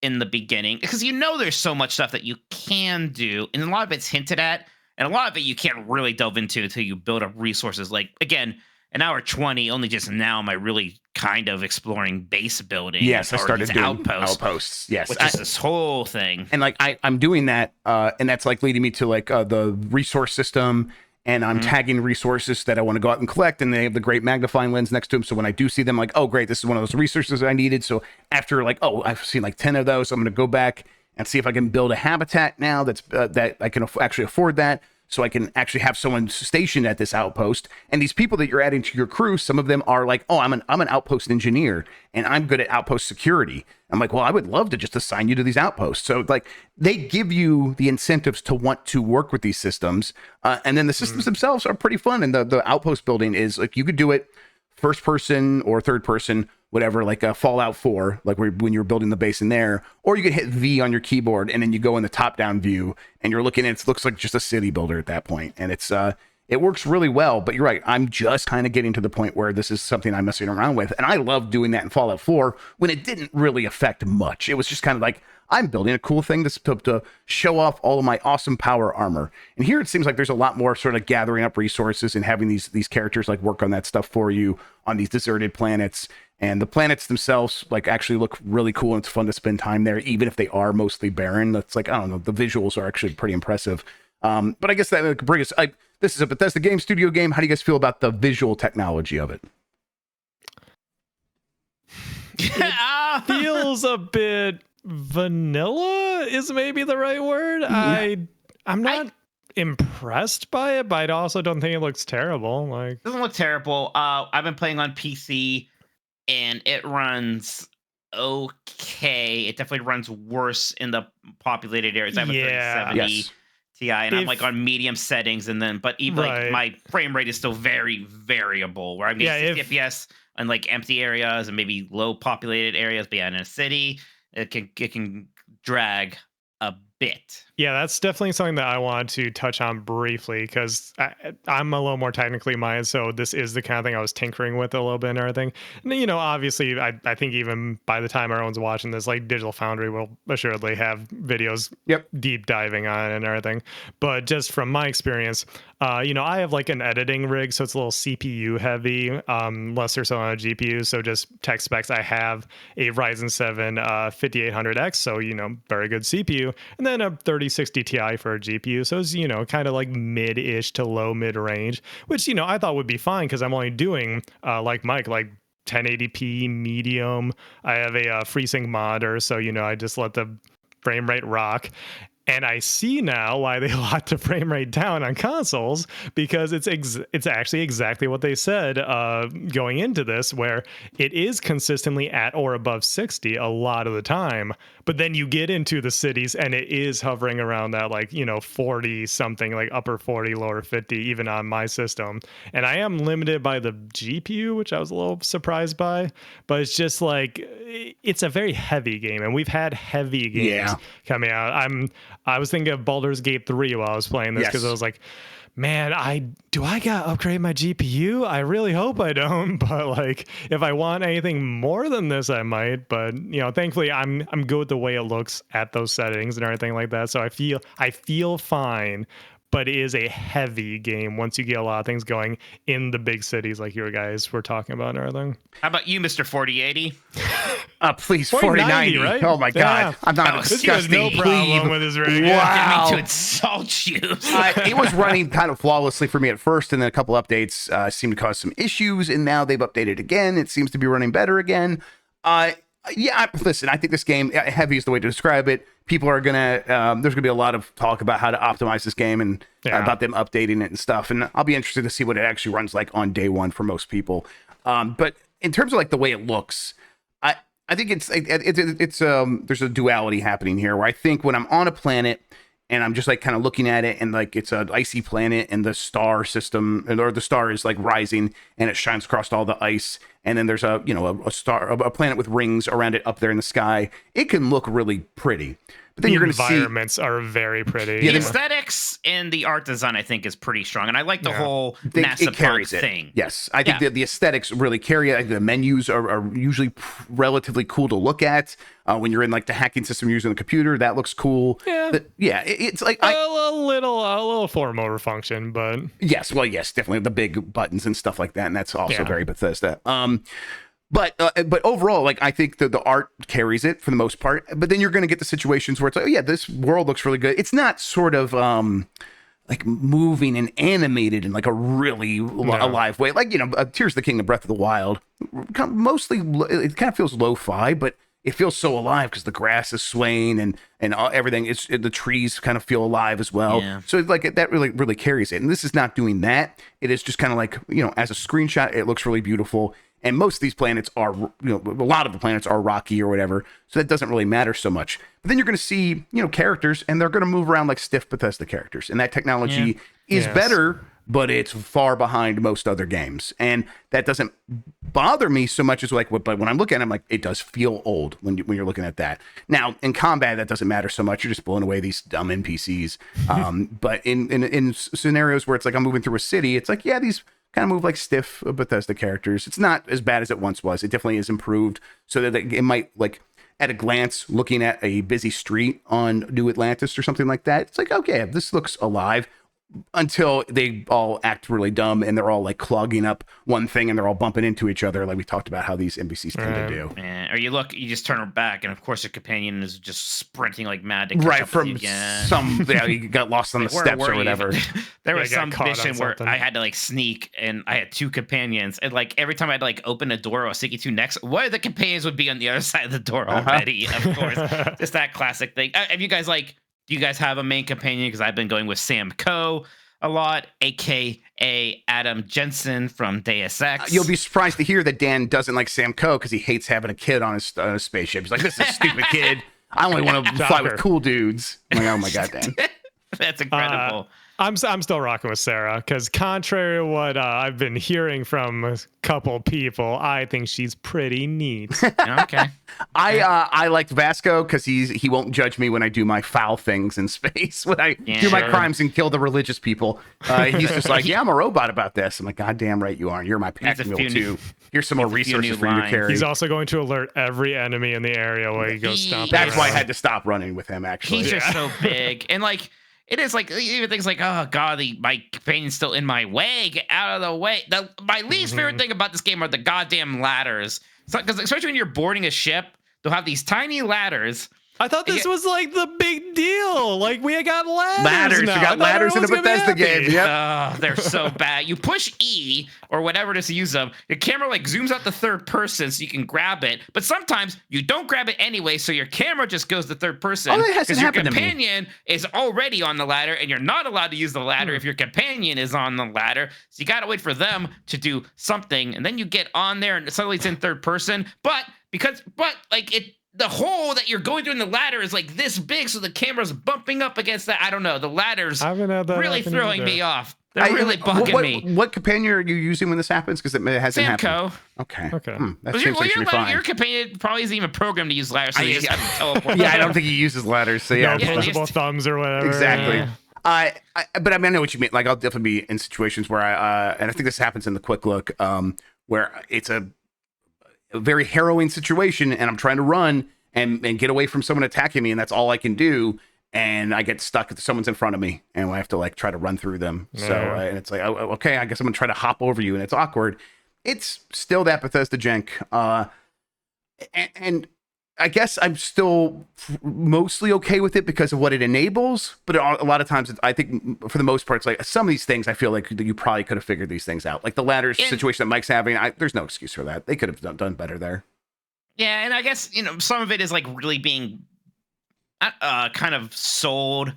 in the beginning, because there's so much stuff that you can do, and a lot of it's hinted at, and a lot of it you can't really delve into until you build up resources. Like, again, an hour 20, only just now am I really kind of exploring base building.
Yes, I started doing
outposts.
Yes,
which is this whole thing.
And like I'm doing that, and that's like leading me to like the resource system, and I'm tagging resources that I want to go out and collect, and they have the great magnifying lens next to them. So when I do see them, like, oh great, this is one of those resources I needed. So after like, oh, I've seen like 10 of those, I'm going to go back and see if I can build a habitat now that's that I can actually afford that. So I can actually have someone stationed at this outpost. And these people that you're adding to your crew, some of them are like, oh, I'm an outpost engineer, and I'm good at outpost security. I'm like, well, I would love to just assign you to these outposts. So like they give you the incentives to want to work with these systems. And then the systems themselves are pretty fun. And the outpost building is like, you could do it first person or third person, whatever, like a Fallout 4, like when you're building the base in there, or you could hit V on your keyboard and then you go in the top down view and you're looking at it looks like just a city builder at that point. And it works really well. But you're right, I'm just kind of getting to the point where this is something I'm messing around with. And I love doing that in Fallout 4 when it didn't really affect much. It was just kind of like, I'm building a cool thing to show off all of my awesome power armor. And here it seems like there's a lot more sort of gathering up resources and having these characters like work on that stuff for you on these deserted planets. And the planets themselves like actually look really cool, and it's fun to spend time there, even if they are mostly barren. That's like, I don't know, the visuals are actually pretty impressive. But I guess that could bring us. This is a Bethesda game studio game. How do you guys feel about the visual technology of it?
Feels a bit vanilla is maybe the right word.
Yeah.
I'm not impressed by it, but I also don't think it looks terrible. Like,
Doesn't look terrible. I've been playing on PC, and it runs okay. It definitely runs worse in the populated areas. I have a 3070 Ti, and I'm like on medium settings, and then but even like my frame rate is still very variable, where I'm getting 60 FPS on like empty areas and maybe low populated areas. But yeah, in a city, it can drag a bit.
Yeah, that's definitely something that I want to touch on briefly because I'm a little more technically minded. So this is the kind of thing I was tinkering with a little bit and everything. And, obviously, I think even by the time everyone's watching this, like Digital Foundry will assuredly have videos deep diving on it and everything. But just from my experience, I have like an editing rig, so it's a little CPU heavy, lesser so on a GPU. So just tech specs, I have a Ryzen 7 5800X, so very good CPU, and then a 3060 Ti for a GPU. So it's kind of like mid-ish to low mid-range, which I thought would be fine because I'm only doing like Mike, like 1080p medium. I have a FreeSync monitor, so I just let the frame rate rock. And I see now why they locked the frame rate down on consoles, because it's actually exactly what they said going into this, where it is consistently at or above 60 a lot of the time. But then you get into the cities and it is hovering around that 40 something, like upper 40, lower 50, even on my system. And I am limited by the GPU, which I was a little surprised by. But it's just it's a very heavy game, and we've had heavy games coming out. I was thinking of Baldur's Gate 3 while I was playing this, because I was like, man, do I gotta upgrade my GPU? I really hope I don't, but if I want anything more than this, I might. But thankfully I'm good with the way it looks at those settings and everything like that. So I feel fine. But it is a heavy game once you get a lot of things going in the big cities like you guys were talking about and everything.
How about you, Mr. 4080?
Please, 4090,
right?
Oh my God. I'm not disgusting.
No problem with his rig.
Wow.
I didn't mean to insult you.
It was running kind of flawlessly for me at first, and then a couple updates seemed to cause some issues, and now they've updated again. It seems to be running better again. Listen, I think this game, heavy is the way to describe it. People are there's gonna be a lot of talk about how to optimize this game and about them updating it and stuff. And I'll be interested to see what it actually runs like on day one for most people. But in terms of the way it looks, I think it's there's a duality happening here, where I think when I'm on a planet and I'm just kind of looking at it, and it's an icy planet, and the star system, or the star is rising and it shines across all the ice, and then there's a planet with rings around it up there in the sky. It can look really pretty. But then
the
you're going to see
environments are very pretty.
The aesthetics and the art design, I think, is pretty strong, and I like the whole NASA punk thing.
Yes, I think the aesthetics really carry it. The menus are usually relatively cool to look at. When you're in the hacking system using the computer, that looks cool. It's
a little form motor function, but
yes, definitely the big buttons and stuff like that, and that's also very Bethesda. But overall, I think the art carries it for the most part. But then you're going to get the situations where it's this world looks really good. It's not sort of moving and animated in a really alive way. Tears of the Kingdom, Breath of the Wild, mostly it kind of feels lo-fi, but it feels so alive because the grass is swaying and everything. The trees kind of feel alive as well. Yeah. So that really carries it. And this is not doing that. It is just kind of as a screenshot, it looks really beautiful. And most of these planets are, a lot of the planets are rocky or whatever. So that doesn't really matter so much. But then you're going to see, characters, and they're going to move around like stiff Bethesda characters. And that technology is better, but it's far behind most other games. And that doesn't bother me so much as but when I'm looking at it, it does feel old when you're looking at that. Now, in combat, that doesn't matter so much. You're just blowing away these dumb NPCs. But in scenarios where it's I'm moving through a city, it's these kind of move like stiff Bethesda characters. It's not as bad as it once was. It definitely is improved, so that it might at a glance, looking at a busy street on New Atlantis or something like that, it's okay, this looks alive, until they all act really dumb and they're all clogging up one thing and they're all bumping into each other, like we talked about how these NPCs tend to do.
Or you just turn her back, and of course your companion is just sprinting like mad to catch up
from
with you again.
You got lost on the steps or whatever.
There was some mission where I had to sneak, and I had two companions, and every time I'd open a door I was sneaking to next, one of the companions would be on the other side of the door already. Of course, just that classic thing. Have you guys do you guys have a main companion? Because I've been going with Sam Coe a lot, aka Adam Jensen from Deus Ex.
You'll be surprised to hear that Dan doesn't like Sam Coe because he hates having a kid on his spaceship. He's like, this is a stupid kid. I only want to fly with cool dudes. I'm oh my God, Dan.
That's incredible.
I'm still rocking with Sarah because contrary to what I've been hearing from a couple people, I think she's pretty neat.
Okay.
I liked Vasco because he won't judge me when I do my foul things in space, when I do my crimes and kill the religious people. He's just like, yeah, I'm a robot about this. I'm like, God damn right you are. You're my pack mule too. Here's some more resources for you to carry.
He's also going to alert every enemy in the area where he goes stomping.
That's why I had to stop running with him, actually.
He's just so big. And like, it is like even things like, oh god, my companion's still in my way. Get out of the way. My least favorite thing about this game are the goddamn ladders. Because especially when you're boarding a ship, they'll have these tiny ladders.
I thought this was like the big deal. Like we got ladders.
We got ladders in the Bethesda game. Yep.
They're so bad. You push E or whatever it is to use them. Your camera like zooms out to third person so you can grab it. But sometimes you don't grab it anyway, so your camera just goes to third person.
Oh, that hasn't happened to me.
Your companion is already on the ladder, and you're not allowed to use the ladder if your companion is on the ladder. So you gotta wait for them to do something, and then you get on there, and suddenly it's in third person. But the hole that you're going through in the ladder is like this big, so the camera's bumping up against that. I don't know. The ladder's really throwing me off. They're really bugging me.
What companion are you using when this happens? Because it hasn't happened. Okay. That seems like
your companion probably isn't even programmed to use ladders, so you just have to teleport.
Yeah, I don't think he uses ladders. So yeah,
opposable thumbs or whatever.
Exactly. Yeah. But I mean, I know what you mean. Like, I'll definitely be in situations where and I think this happens in the quick look, where it's a very harrowing situation, and I'm trying to run and get away from someone attacking me, and that's all I can do. And I get stuck if someone's in front of me, and I have to like try to run through them. Yeah. So and it's like, oh, okay, I guess I'm gonna try to hop over you, and it's awkward. It's still that Bethesda jank, and I guess I'm still mostly okay with it because of what it enables. But a lot of times, I think for the most part, it's like some of these things I feel like you probably could have figured these things out. Like the ladder situation that Mike's having, there's no excuse for that. They could have done better there.
Yeah, and I guess some of it is like really being kind of sold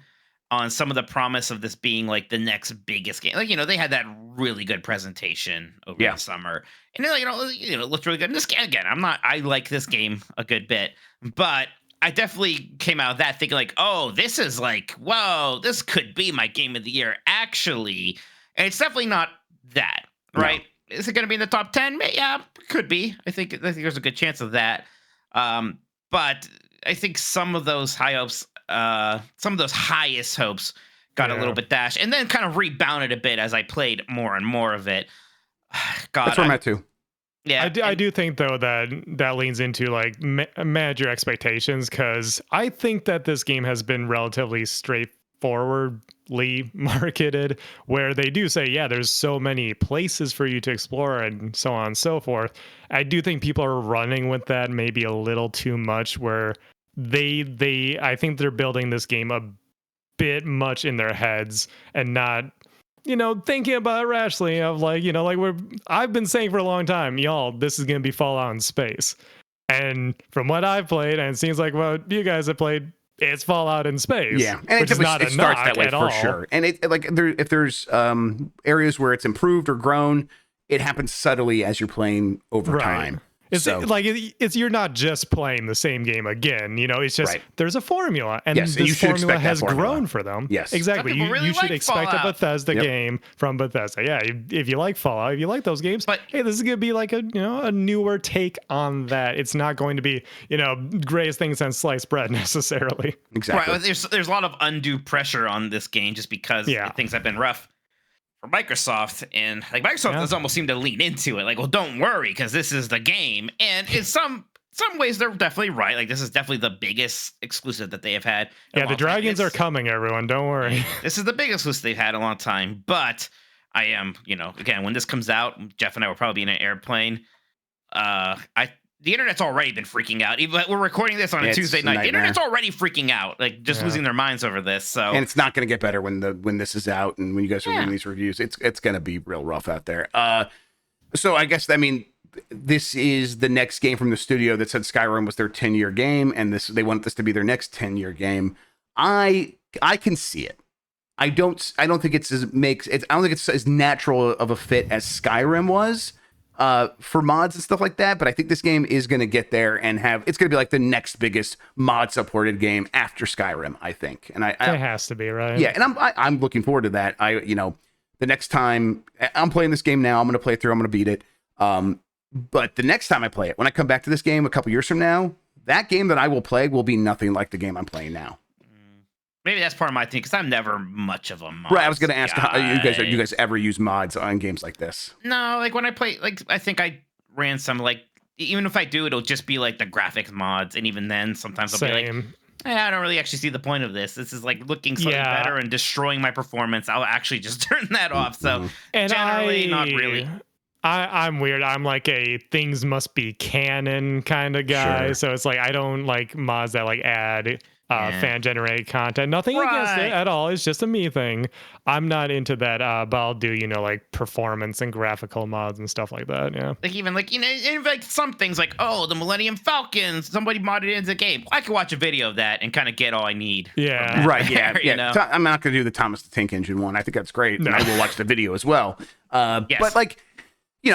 on some of the promise of this being like the next biggest game. Like, they had that really good presentation over the summer, and it looked really good. And this again, I like this game a good bit, but I definitely came out of that thinking like, oh, this is like, whoa, this could be my game of the year actually. And it's definitely not that, right? No. Is it going to be in the top 10? Yeah, could be. I think there's a good chance of that. But I think some of those high hopes, some of those highest hopes got a little bit dashed, and then kind of rebounded a bit as I played more and more of it. God,
that's where I'm at too.
Yeah,
I do think though that leans into like manage your expectations, because I think that this game has been relatively straightforwardly marketed, where they do say, yeah, there's so many places for you to explore and so on and so forth. I do think people are running with that maybe a little too much, where I think they're building this game a bit much in their heads and not, thinking about it rationally of like, I've been saying for a long time, y'all, this is going to be Fallout in space. And from what I've played, and it seems like what you guys have played, it's Fallout in space.
Yeah, and it starts that way for sure. And if there's areas where it's improved or grown, it happens subtly as you're playing over time.
It's you're not just playing the same game again. It's just there's a formula, and this formula has grown for them.
Yes,
exactly. You should expect
Fallout.
a Bethesda game from Bethesda. Yeah, if you like Fallout, if you like those games, but hey, this is gonna be like a newer take on that. It's not going to be greatest thing since sliced bread necessarily.
Exactly.
Right. There's a lot of undue pressure on this game just because things have been rough for Microsoft, and like Microsoft does almost seem to lean into it, like, well, don't worry because this is the game. And in some ways they're definitely right. Like, this is definitely the biggest exclusive that they have had.
The dragons are coming, everyone, don't worry.
This is the biggest exclusive they've had in a long time. But I am, again, when this comes out, Jeff and I will probably be in an airplane. The internet's already been freaking out. Even we're recording this on a Tuesday night. The internet's already freaking out, like just losing their minds over this. So,
and it's not going to get better when this is out and when you guys are reading these reviews. It's going to be real rough out there. So I guess this is the next game from the studio that said Skyrim was their 10-year game, and they want this to be their next 10-year game. I can see it. I don't think it's as natural of a fit as Skyrim was. for mods and stuff like that. But I think this game is going to get there and it's going to be like the next biggest mod supported game after Skyrim, I think. And
It has to be, right?
yeah, and I'm looking forward to that. The next time I'm playing this game now, I'm going to play it through. I'm going to beat it. But the next time I play it, when I come back to this game a couple years from now, that game that I will play will be nothing like the game I'm playing now.
Maybe that's part of my thing, because I'm never much of a mod.
Right, I was going to ask, you guys ever use mods on games like this?
No, like when I play, like I think I ran some, like even if I do, it'll just be like the graphics mods, and even then, sometimes I'll be like, I don't really actually see the point of this. This is like looking slightly better and destroying my performance. I'll actually just turn that off. So generally, not really.
I'm weird. I'm like a things must be canon kind of guy. Sure. So it's like I don't like mods that like add fan generated content. Nothing against it at all. It's just a me thing. I'm not into that. But I'll do, like performance and graphical mods and stuff like that. Yeah.
Like even like, like some things like, the Millennium Falcon, somebody modded it into the game. I could watch a video of that and kind of get all I need.
Yeah.
Right. Yeah. Yeah. I'm not going to do the Thomas the Tank Engine one. I think that's great. No. And I will watch the video as well. Yes. But like,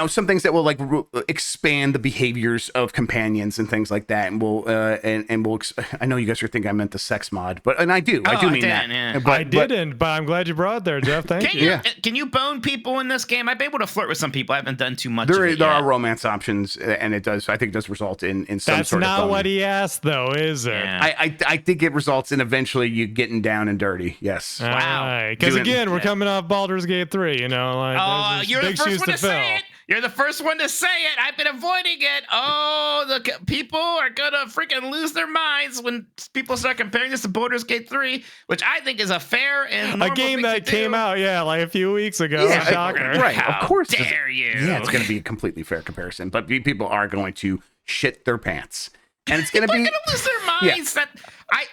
some things that will like expand the behaviors of companions and things like that, and will I know you guys are thinking I meant the sex mod, and I do mean that.
Yeah. But I'm glad you brought it there, Jeff. Thank you.
Can you bone people in this game? I've been able to flirt with some people. I haven't done too much.
There are romance options, and I think it does result in some
That's
sort of.
That's not what he asked, though, is it?
Yeah. I think it results in eventually you getting down and dirty. Yes.
Wow. Because again, we're coming off Baldur's Gate 3.
You're the first one to say it. You're the first one to say it. I've been avoiding it. The people are gonna freaking lose their minds when people start comparing this to Baldur's Gate 3, which I think is a fair and normal
a game that came out, like a few weeks ago.
Yeah,
shocker.
Right.
How
of course.
Dare you?
Yeah, it's gonna be a completely fair comparison, but people are going to shit their pants. And it's going to be
going to lose their minds. Yeah.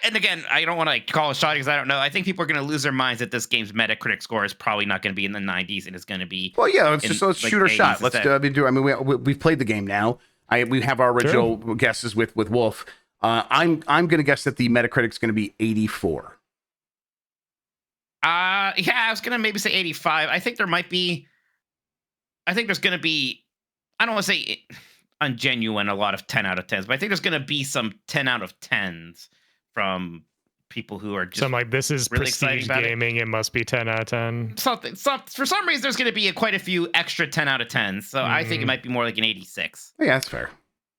And again, I don't want to call a shot because I don't know. I think people are going to lose their minds that this game's Metacritic score is probably not going to be in the 90s and it's going to be.
Well, yeah, let's shoot our shot. Let's do. I mean, we've played the game now. We have our original guesses with Wolf. I'm going to guess that the Metacritic's going to be 84.
I was going to maybe say 85. I think there's going to be. I don't want to say ungenuine a lot of 10 out of 10s, but I think there's going to be some 10 out of 10s from people who are just
like, this is
really
prestige gaming. It must be 10 out of 10.
For some reason, there's going to be quite a few extra 10 out of 10s. So I think it might be more like an 86.
Yeah, that's fair.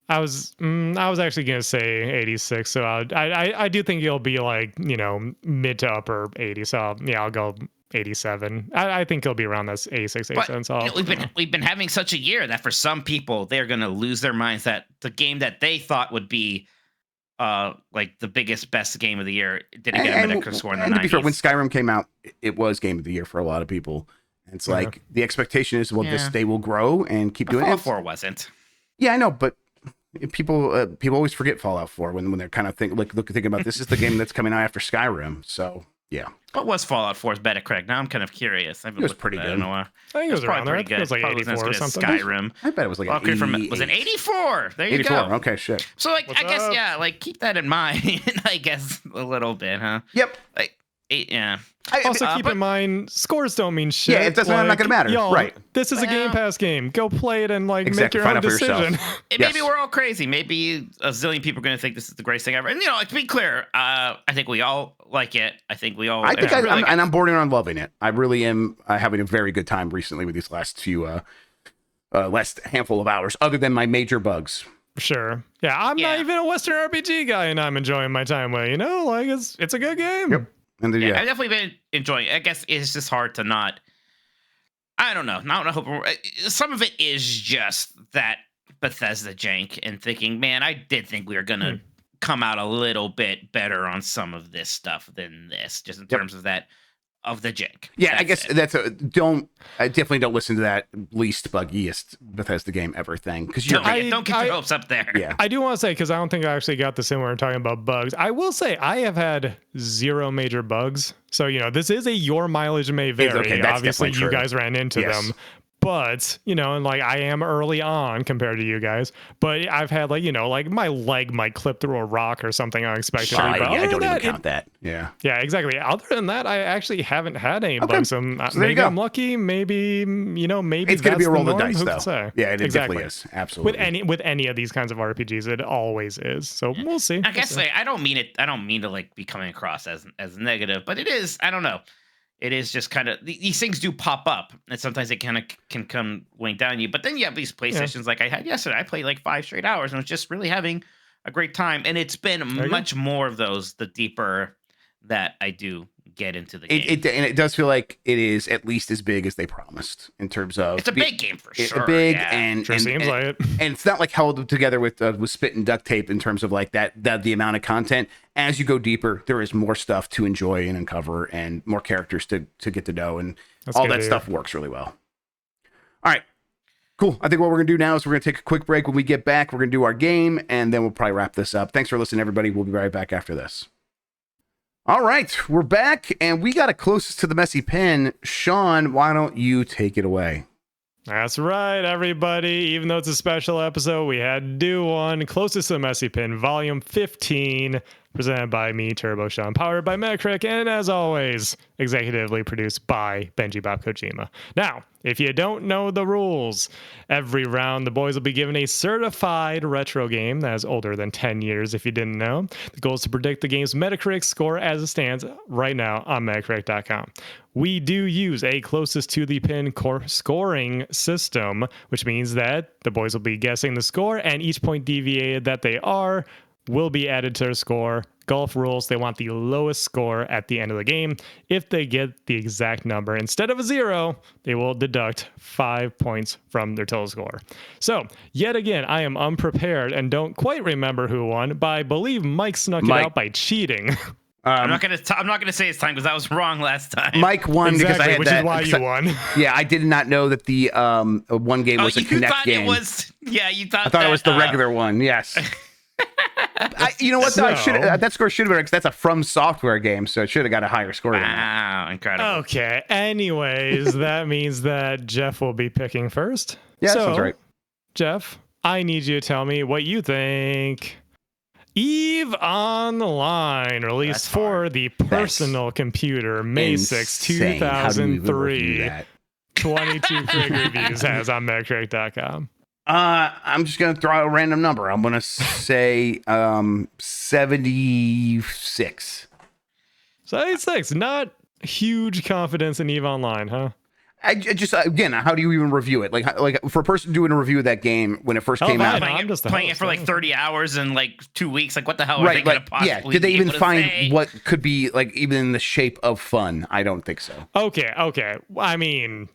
I was actually going to say 86. So I do think it'll be like, mid to upper 80. So I'll go 87. I think it'll be around this 86, 87. So
we've been having such a year that for some people they're gonna lose their minds that the game that they thought would be like the biggest best game of the year didn't get a Metacritic score in the 90s. To be fair,
when Skyrim came out, it was game of the year for a lot of people. And it's like the expectation is they will grow and keep doing it.
Fallout 4 wasn't.
Yeah, I know, but people always forget Fallout 4 when they're kind of thinking about this is the game that's coming out after Skyrim. So yeah.
What was Fallout 4's Metacritic? Now I'm kind of curious.
It was pretty good.
I don't know.
I think it was around there. It was like 84 or something.
Skyrim.
I bet it was like 88.
Was it 84? There you
84.
go.
Okay, shit.
So I guess keep that in mind. I guess a little bit, huh?
Yep.
Also, keep in mind, scores don't mean shit.
Yeah, it's not going to matter. Right.
This is a Game Pass game. Go play it and make your own decision.
Maybe we're all crazy. Maybe a zillion people are going to think this is the greatest thing ever. And to be clear, I think we all like it. I think we all.
I'm bordering on loving it. I really am having a very good time recently with these last handful of hours. Other than my major bugs.
Sure. Yeah, I'm not even a Western RPG guy, and I'm enjoying my time with. It's a good game.
Yep. And
I've definitely been enjoying it. I guess it's just hard to not. I don't know. Some of it is just that Bethesda jank and thinking, man, I did think we were going to come out a little bit better on some of this stuff than this, just in terms of that, of the jank.
Yeah, I guess I definitely don't listen to that least buggiest Bethesda game ever thing. Because
don't get your hopes up there.
Yeah. I do want to say, because I don't think I actually got this in when we're talking about bugs. I will say I have had 0 major bugs. So, this is your mileage may vary.
Okay,
obviously, you guys ran into them. But, and like I am early on compared to you guys, but I've had like my leg might clip through a rock or something unexpectedly.
I
But other
don't
than
even
that,
count that. Yeah.
yeah, exactly. Other than that, I actually haven't had any
Okay.
bugs.
So there you
Maybe
go.
I'm lucky. Maybe maybe
It's going to be
that's
a roll
the
of the
norm.
dice,
Who
though.
can say?
Yeah, it
Exactly.
definitely is. Absolutely.
With any of these kinds of RPGs, it always is. So we'll see.
I guess I don't mean it. I don't mean to like be coming across as negative, but it is. I don't know. It is just kind of these things do pop up, and sometimes it kind of can come weighing down you. But then you have these PlayStations like I had yesterday. I played like 5 straight hours and was just really having a great time. And it's been much more of those the deeper that I do get into the game.
And it does feel like it is at least as big as they promised in terms of
it's a big game for sure.
It's big
yeah.
and
Sure seems like it.
And it's not like held together with spit and duct tape in terms of like that the amount of content. As you go deeper, there is more stuff to enjoy and uncover, and more characters to get to know, and
That's
all
good
that
to
stuff works really well. All right, cool. I think what we're gonna do now is we're gonna take a quick break. When we get back, we're gonna do our game, and then we'll probably wrap this up. Thanks for listening, everybody. We'll be right back after this. All right, we're back, and we got it closest to the messy pen. Shawn, why don't you take it away?
That's right, everybody. Even though it's a special episode, we had to do one. Closest to the Messy Pin, Volume 15, presented by me, Turbo Shawn, powered by Metacritic, and as always, executively produced by Benji Bob Kojima. Now, if you don't know the rules, every round the boys will be given a certified retro game that is older than 10 years, if you didn't know. The goal is to predict the game's Metacritic score as it stands right now on Metacritic.com. We do use a closest to the pin scoring system, which means that the boys will be guessing the score, and each point deviated that they are will be added to their score. Golf rules, they want the lowest score at the end of the game. If they get the exact number instead of a 0, they will deduct 5 points from their total score. So, yet again, I am unprepared and don't quite remember who won, but I believe Mike snuck it out by cheating.
I'm not gonna say his time because I was wrong last time.
Mike won because I had
which
that.
is why you won.
Yeah, I did not know that the one game was a Kinect game.
You thought
it was the regular one. Yes. You know what? Though? That score should have been because that's a From Software game, so it should have got a higher score.
Wow, incredible.
Okay. Anyways, that means that Jeff will be picking first.
Yeah, that sounds right.
Jeff, I need you to tell me what you think. Eve Online, released for the personal computer, May 6, 2003. 22 quick reviews has on Metacritic.com.
I'm just gonna throw out a random number. I'm gonna say 76.
76. Not huge confidence in Eve Online, huh?
I just again, how do you even review it? Like for a person doing a review of that game when it first came out,
playing it for like 30 hours in like 2 weeks. Like, what the hell are they gonna possibly?
Yeah, did they even find what could be like even in the shape of fun? I don't think so.
Okay. I mean,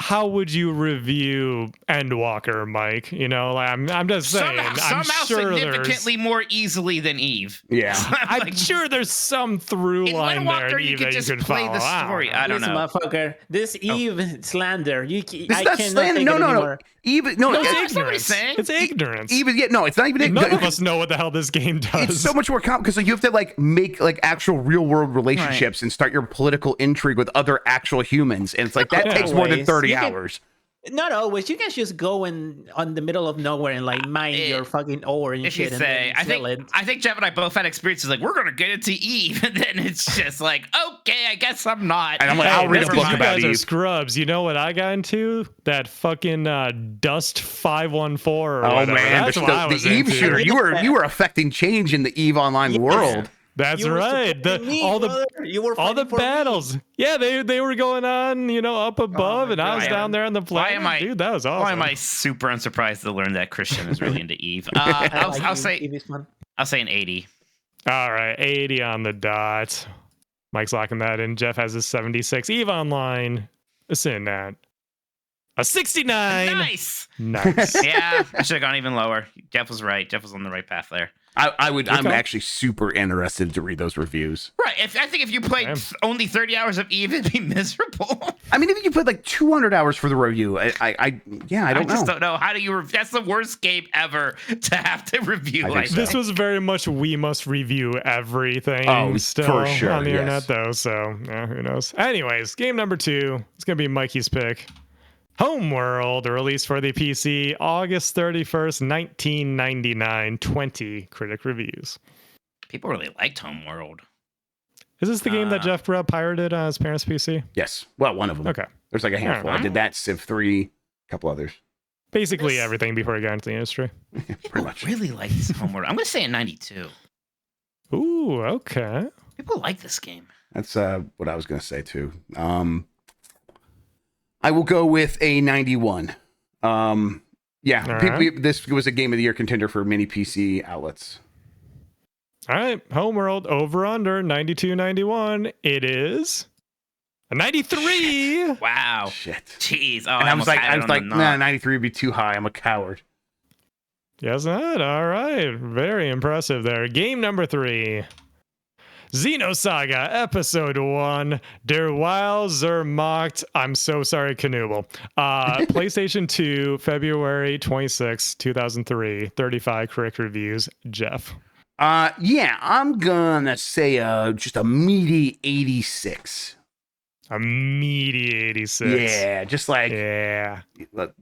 how would you review Endwalker, Mike? You know, like, I'm just saying.
Somehow
sure
significantly more easily than Eve.
Yeah,
I'm sure there's some through line there in Eve that you could
play
follow.
the story. I don't know,
motherfucker. This Eve slander.
It's not slander. No. Eve, no,
it's ignorance. It's ignorance.
Even no, it's not even.
None of us know what the hell this game does.
It's so much more complicated because you have to like make like actual real world relationships and start your political intrigue with other actual humans, and it's like that takes more than 30 hours.
Not always. You can just go on the middle of nowhere and like mine your fucking ore and shit.
I think Jeff and I both had experiences like we're gonna get into Eve, and then it's just like, okay, I guess I'm not.
And I'm like, I'll read a book about
Eve. You guys are
Eve.
Scrubs. You know what I got into? That fucking Dust 514. Or
oh
whatever.
man,
that's what I was
the Eve
into.
shooter. You were affecting change in the Eve Online world.
That's right. All the battles.
Me.
Yeah, they were going on, you know, up above, and I was down there on the planet. Dude, that was awesome.
Why am I super unsurprised to learn that Christian is really into Eve? I'll say an 80.
All right, 80 on the dot. Mike's locking that in. Jeff has a 76. Eve Online is in that. A 69.
Nice.
Yeah,
I should have gone even lower. Jeff was right. Jeff was on the right path there.
I'm actually super interested to read those reviews.
Right. I think if you played only 30 hours of Eve, it'd be miserable.
I mean, if you played like 200 hours for the review, I
just don't know. How do you? That's the worst game ever to have to review.
This was very much we must review everything. Still
for sure
on the internet though. So yeah, who knows? Anyways, game number 2. It's gonna be Mikey's pick. Homeworld, released for the PC August 31st, 1999. 20 critic reviews.
People really liked Homeworld.
Is this the game that Jeff pirated on his parents' PC?
Yes. Well, one of them.
Okay.
There's like a handful. I did that, Civ 3, a couple others.
Basically everything before he got into the industry.
People really like this Homeworld. I'm going to say a 92.
Ooh, okay.
People like this game.
That's what I was going to say, too. I will go with a 91. This was a Game of the Year contender for many PC outlets.
All right, Homeworld over under 92-91. It is a 93.
Shit. Wow.
Shit.
Jeez. Oh,
And I was like, nah, 93 would be too high. I'm a coward.
Yes, not. All right. Very impressive there. Game number 3. Xenosaga Episode 1, Der Weil Zermacht. I'm so sorry, Canoodle. PlayStation 2, February 26, 2003. 35 critic reviews. Jeff.
I'm gonna say just a meaty 86.
A meaty 86.
Yeah, just like
a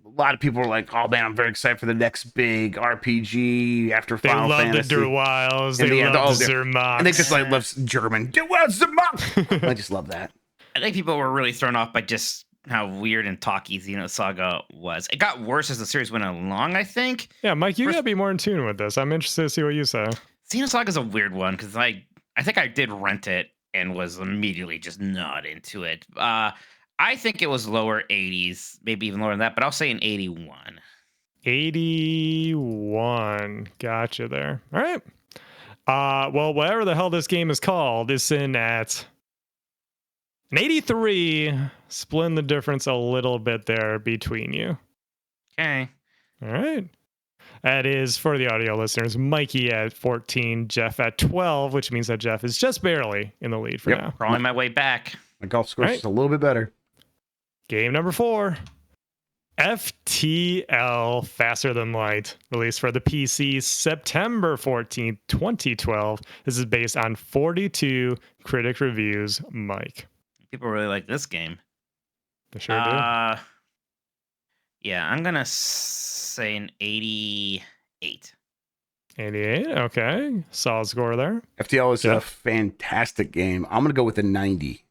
lot of people are like, oh man, I'm very excited for the next big RPG after Final Fantasy.
They love the Der Weils.
And
They love the
and
Zermacht.
they just like love German. Der Weil Zermacht. I just love that.
I think people were really thrown off by just how weird and talky Xenosaga was. It got worse as the series went along, I think.
Yeah, Mike, you gotta be more in tune with this. I'm interested to see what you say.
Xenosaga is a weird one because I think I did rent it and was immediately just not into it. I think it was lower 80s, maybe even lower than that, but I'll say an 81.
81. Gotcha there. All right. Well, whatever the hell this game is called is in at an 83. Splitting the difference a little bit there between you.
Okay.
All right. That is, for the audio listeners, Mikey at 14, Jeff at 12, which means that Jeff is just barely in the lead for now.
Crawling my way back.
My golf score's just a little bit better.
Game number 4. FTL Faster Than Light, released for the PC September 14th, 2012. This is based on 42 critic reviews. Mike.
People really like this game.
They sure do.
Yeah, I'm going to say an 88.
88, okay. Solid score there.
FTL is a fantastic game. I'm going to go with a 90.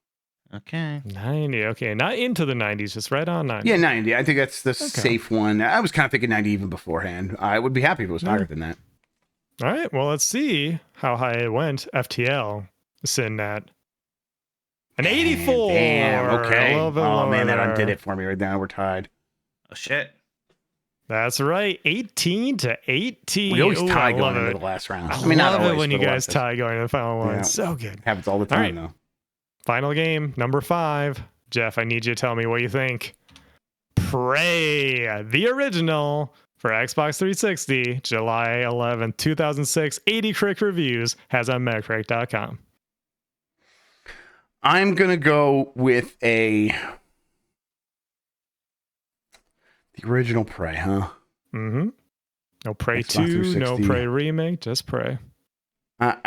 Okay.
90, okay. Not into the 90s, just right on 90.
Yeah, 90. I think that's the safe one. I was kind of thinking 90 even beforehand. I would be happy if it was higher than that.
All right, well, let's see how high it went. FTL is sitting at an 84.
Damn, okay.
A little bit
Oh,
lower
man, that
there.
undid it for me right now. We're tied.
Oh, shit.
That's right, 18-18.
We always
Ooh,
tie
I
going
love
into
it.
the last round.
I
mean, not
love
always,
it when you
but a lot
guys
of
tie going to the final one.
Yeah.
It's so good.
Happens all the time, though.
Final game, number 5. Jeff, I need you to tell me what you think. Prey, the original for Xbox 360, July 11th, 2006. 80 critic reviews, has on Metacritic.com.
I'm going to go with the original Prey, huh?
Mm-hmm. No Prey
Xbox
2,
360.
no Prey remake, just Prey.
I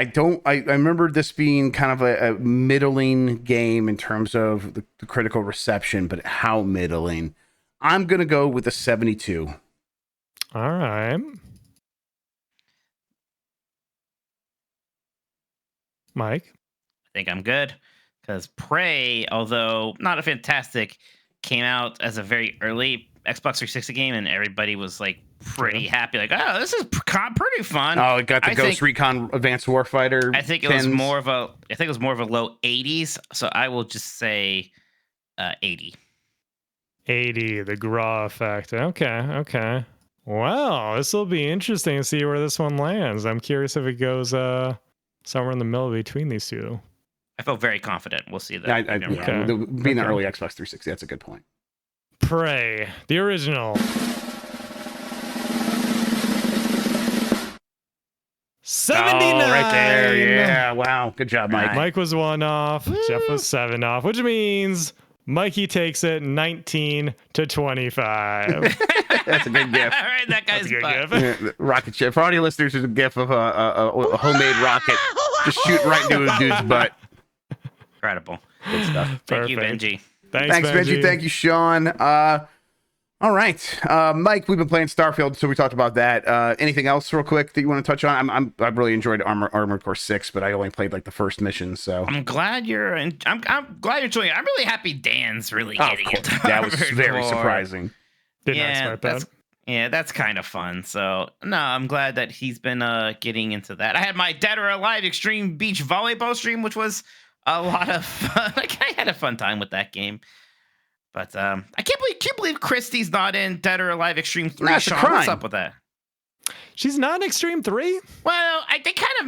remember this being kind of a middling game in terms of the critical reception, but how middling? I'm going to go with a 72.
All right. Mike?
I think I'm good because Prey, although not a fantastic, came out as a very early Xbox 360 game, and everybody was like pretty happy, like, oh, this is pretty fun.
Oh, it got the Ghost Recon Advanced Warfighter.
I think it was more of a low 80s, so I will just say 80.
80, the Graw effect. Okay. Well, this will be interesting to see where this one lands. I'm curious if it goes somewhere in the middle between these two.
I felt very confident. We'll see that.
Being an early Xbox 360, that's a good point.
Prey, the original. 79.
Oh, right there. Yeah. Wow. Good job, Mike.
Mike was 1 off. Woo. Jeff was 7 off, which means Mikey takes it 19-25.
That's a good gift.
All right, that guy's
That's a good
butt.
gift.
Yeah, rocket ship. For audio listeners, there's a gif of a homemade rocket just shoot right into a dude's butt.
Incredible.
Good stuff.
Thank you, Benji.
Thanks,
Benji. Thank you, Shawn. All right, Mike, we've been playing Starfield, so we talked about that. Anything else real quick that you want to touch on? I really enjoyed Armored Core 6, but I only played like the first mission, so
I'm glad you're I'm glad you're enjoying it. I'm really happy Dan's really getting into
that was
Armored
very
Core.
surprising.
Did not expect that.
That's kind of fun. So no, I'm glad that he's been getting into that. I had my Dead or Alive Extreme Beach Volleyball stream, which was a lot of fun. Like, I had a fun time with that game. But I can't believe Christy's not in Dead or Alive Extreme 3.
That's a
Shawn,
crime.
what's up with that?
She's not in Extreme 3?
Well, they kind of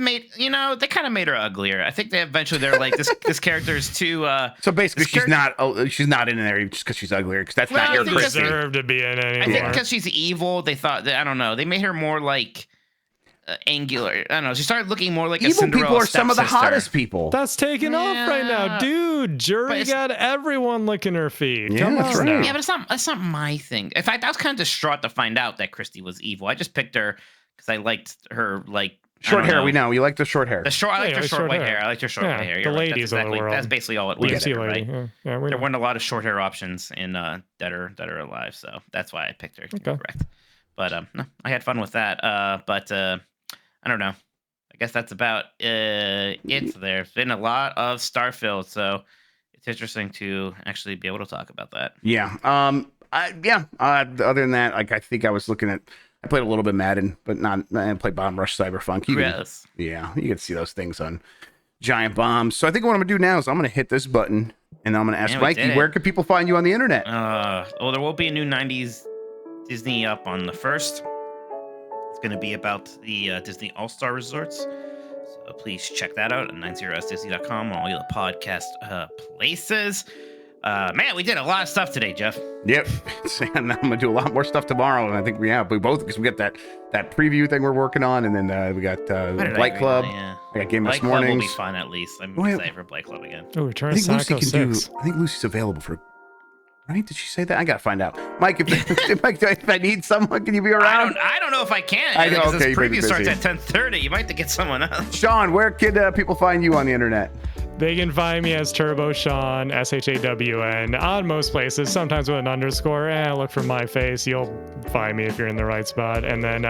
made her uglier. I think they're like this character is too.
So basically, she's not in there just because she's uglier. Because that's not your
I think
Christy.
Deserve to be in it anymore.
I think because she's evil, they thought that, I don't know. They made her more like angular. I don't know. She started looking more like a
Evil
Cinderella
people are some of the
stepsister.
hottest people.
That's taking off right now, dude. Jury got everyone licking her feet.
Yeah,
Come
that's
on
right.
now.
Yeah, but that's not my thing. In fact, I was kind of distraught to find out that Christy was evil. I just picked her because I liked her
Short hair, we know. You like the short hair.
I liked her short white hair. I liked her short white hair.
The
You're right.
ladies
That's
of the world.
That's basically all it
We
was.
see
There,
lady.
right?
Yeah, we
There
know.
weren't a lot of short hair options in Dead or Alive, so that's why I picked her.
Okay.
Correct. But no, I had fun with that. But I don't know. I guess that's about it. There's been a lot of Starfield, so it's interesting to actually be able to talk about that.
Yeah. Other than that, like I think I played a little bit Madden, but I played Bomb Rush Cyberpunk.
Yes.
Yeah, you can see those things on Giant Bombs. So I think what I'm gonna do now is I'm gonna hit this button and I'm gonna ask Mikey, where can people find you on the internet?
Well, there will be a new 90s Disney up on the 1st. It's going to be about the Disney All-Star Resorts. So please check that out at 90sdisney.com on all your podcast places. Man, we did a lot of stuff today, Jeff.
Yep. And I'm gonna do a lot more stuff tomorrow, and I think we both because we got that preview thing we're working on, and then we got Blight Club.
Yeah.
I got Game of
Blight Club will
Mornings.
be fun at least. I'm excited for Blight Club again.
Oh, Return
I
of
think Lucy
Psycho
can
6.
do. I think Lucy's available for. Right? Did she say that? I gotta find out. Mike, if I need someone, can you be around?
I don't know if I can.
I know,
because
okay,
this
you might be
preview starts
busy.
at 10:30. You might have to get someone else.
Shawn, where can people find you on the internet?
They can find me as Turbo Shawn, SHAWN, on most places, sometimes with an underscore. Look for my face. You'll find me if you're in the right spot. And then,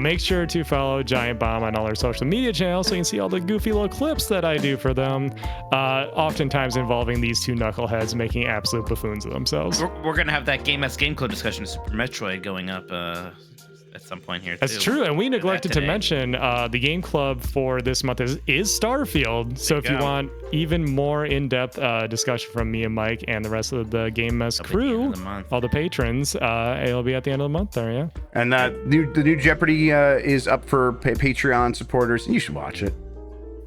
make sure to follow Giant Bomb on all their social media channels so you can see all the goofy little clips that I do for them, oftentimes involving these two knuckleheads making absolute buffoons of themselves.
We're going to have that Game Club discussion of Super Metroid going up at some point here, too.
That's true, and we neglected to mention the game club for this month is Starfield. So if you want even more in-depth discussion from me and Mike and the rest of the Game Mess crew, all the patrons, it'll be at the end of the month there, yeah.
And the new Jeopardy is up for Patreon supporters, and you should watch it.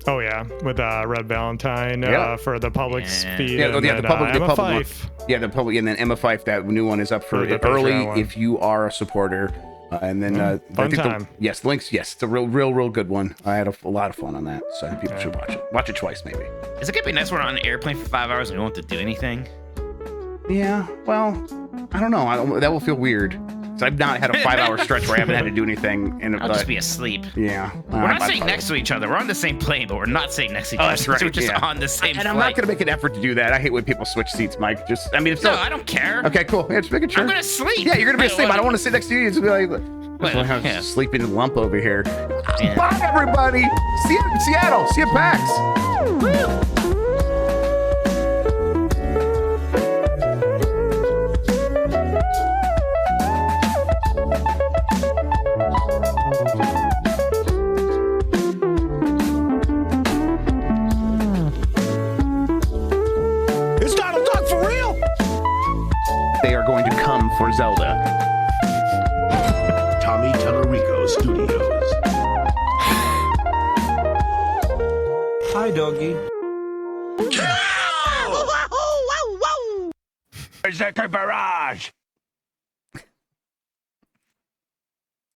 Oh yeah, with Red Valentine for the public feed.
Yeah,
and
the public,
Emma
the public
Fife.
one. Yeah, the public, and then Emma Fife. That new one is up for
the
early
Patreon one.
if you are a supporter. And then
fun time.
Yes, links. Yes, it's a real good one. I had a lot of fun on that, so people should watch it. Watch it twice, maybe.
Is it gonna be nice we're on an airplane for 5 hours and we don't have to do anything?
Yeah. Well, I don't know. That will feel weird. So I've not had a 5-hour stretch where I haven't had to do anything.
I'll just be asleep.
Yeah.
We're not sitting next to each other. We're on the same plane, but we're not sitting next to each other.
That's right.
We're just on the same
And
flight.
I'm not going to make an effort to do that. I hate when people switch seats, Mike.
I don't care.
Okay, cool. Yeah, just making sure.
I'm gonna sleep.
Yeah, you're going to be asleep. I don't want to sit next to you. It's like
Yeah.
sleeping lump over here.
Yeah.
Bye, everybody. See you in Seattle. See you at PAX.
It's Donald Duck for real!
They are going to come for Zelda.
Tommy Tellerico Studios. Hi, doggy. Where's that barrage?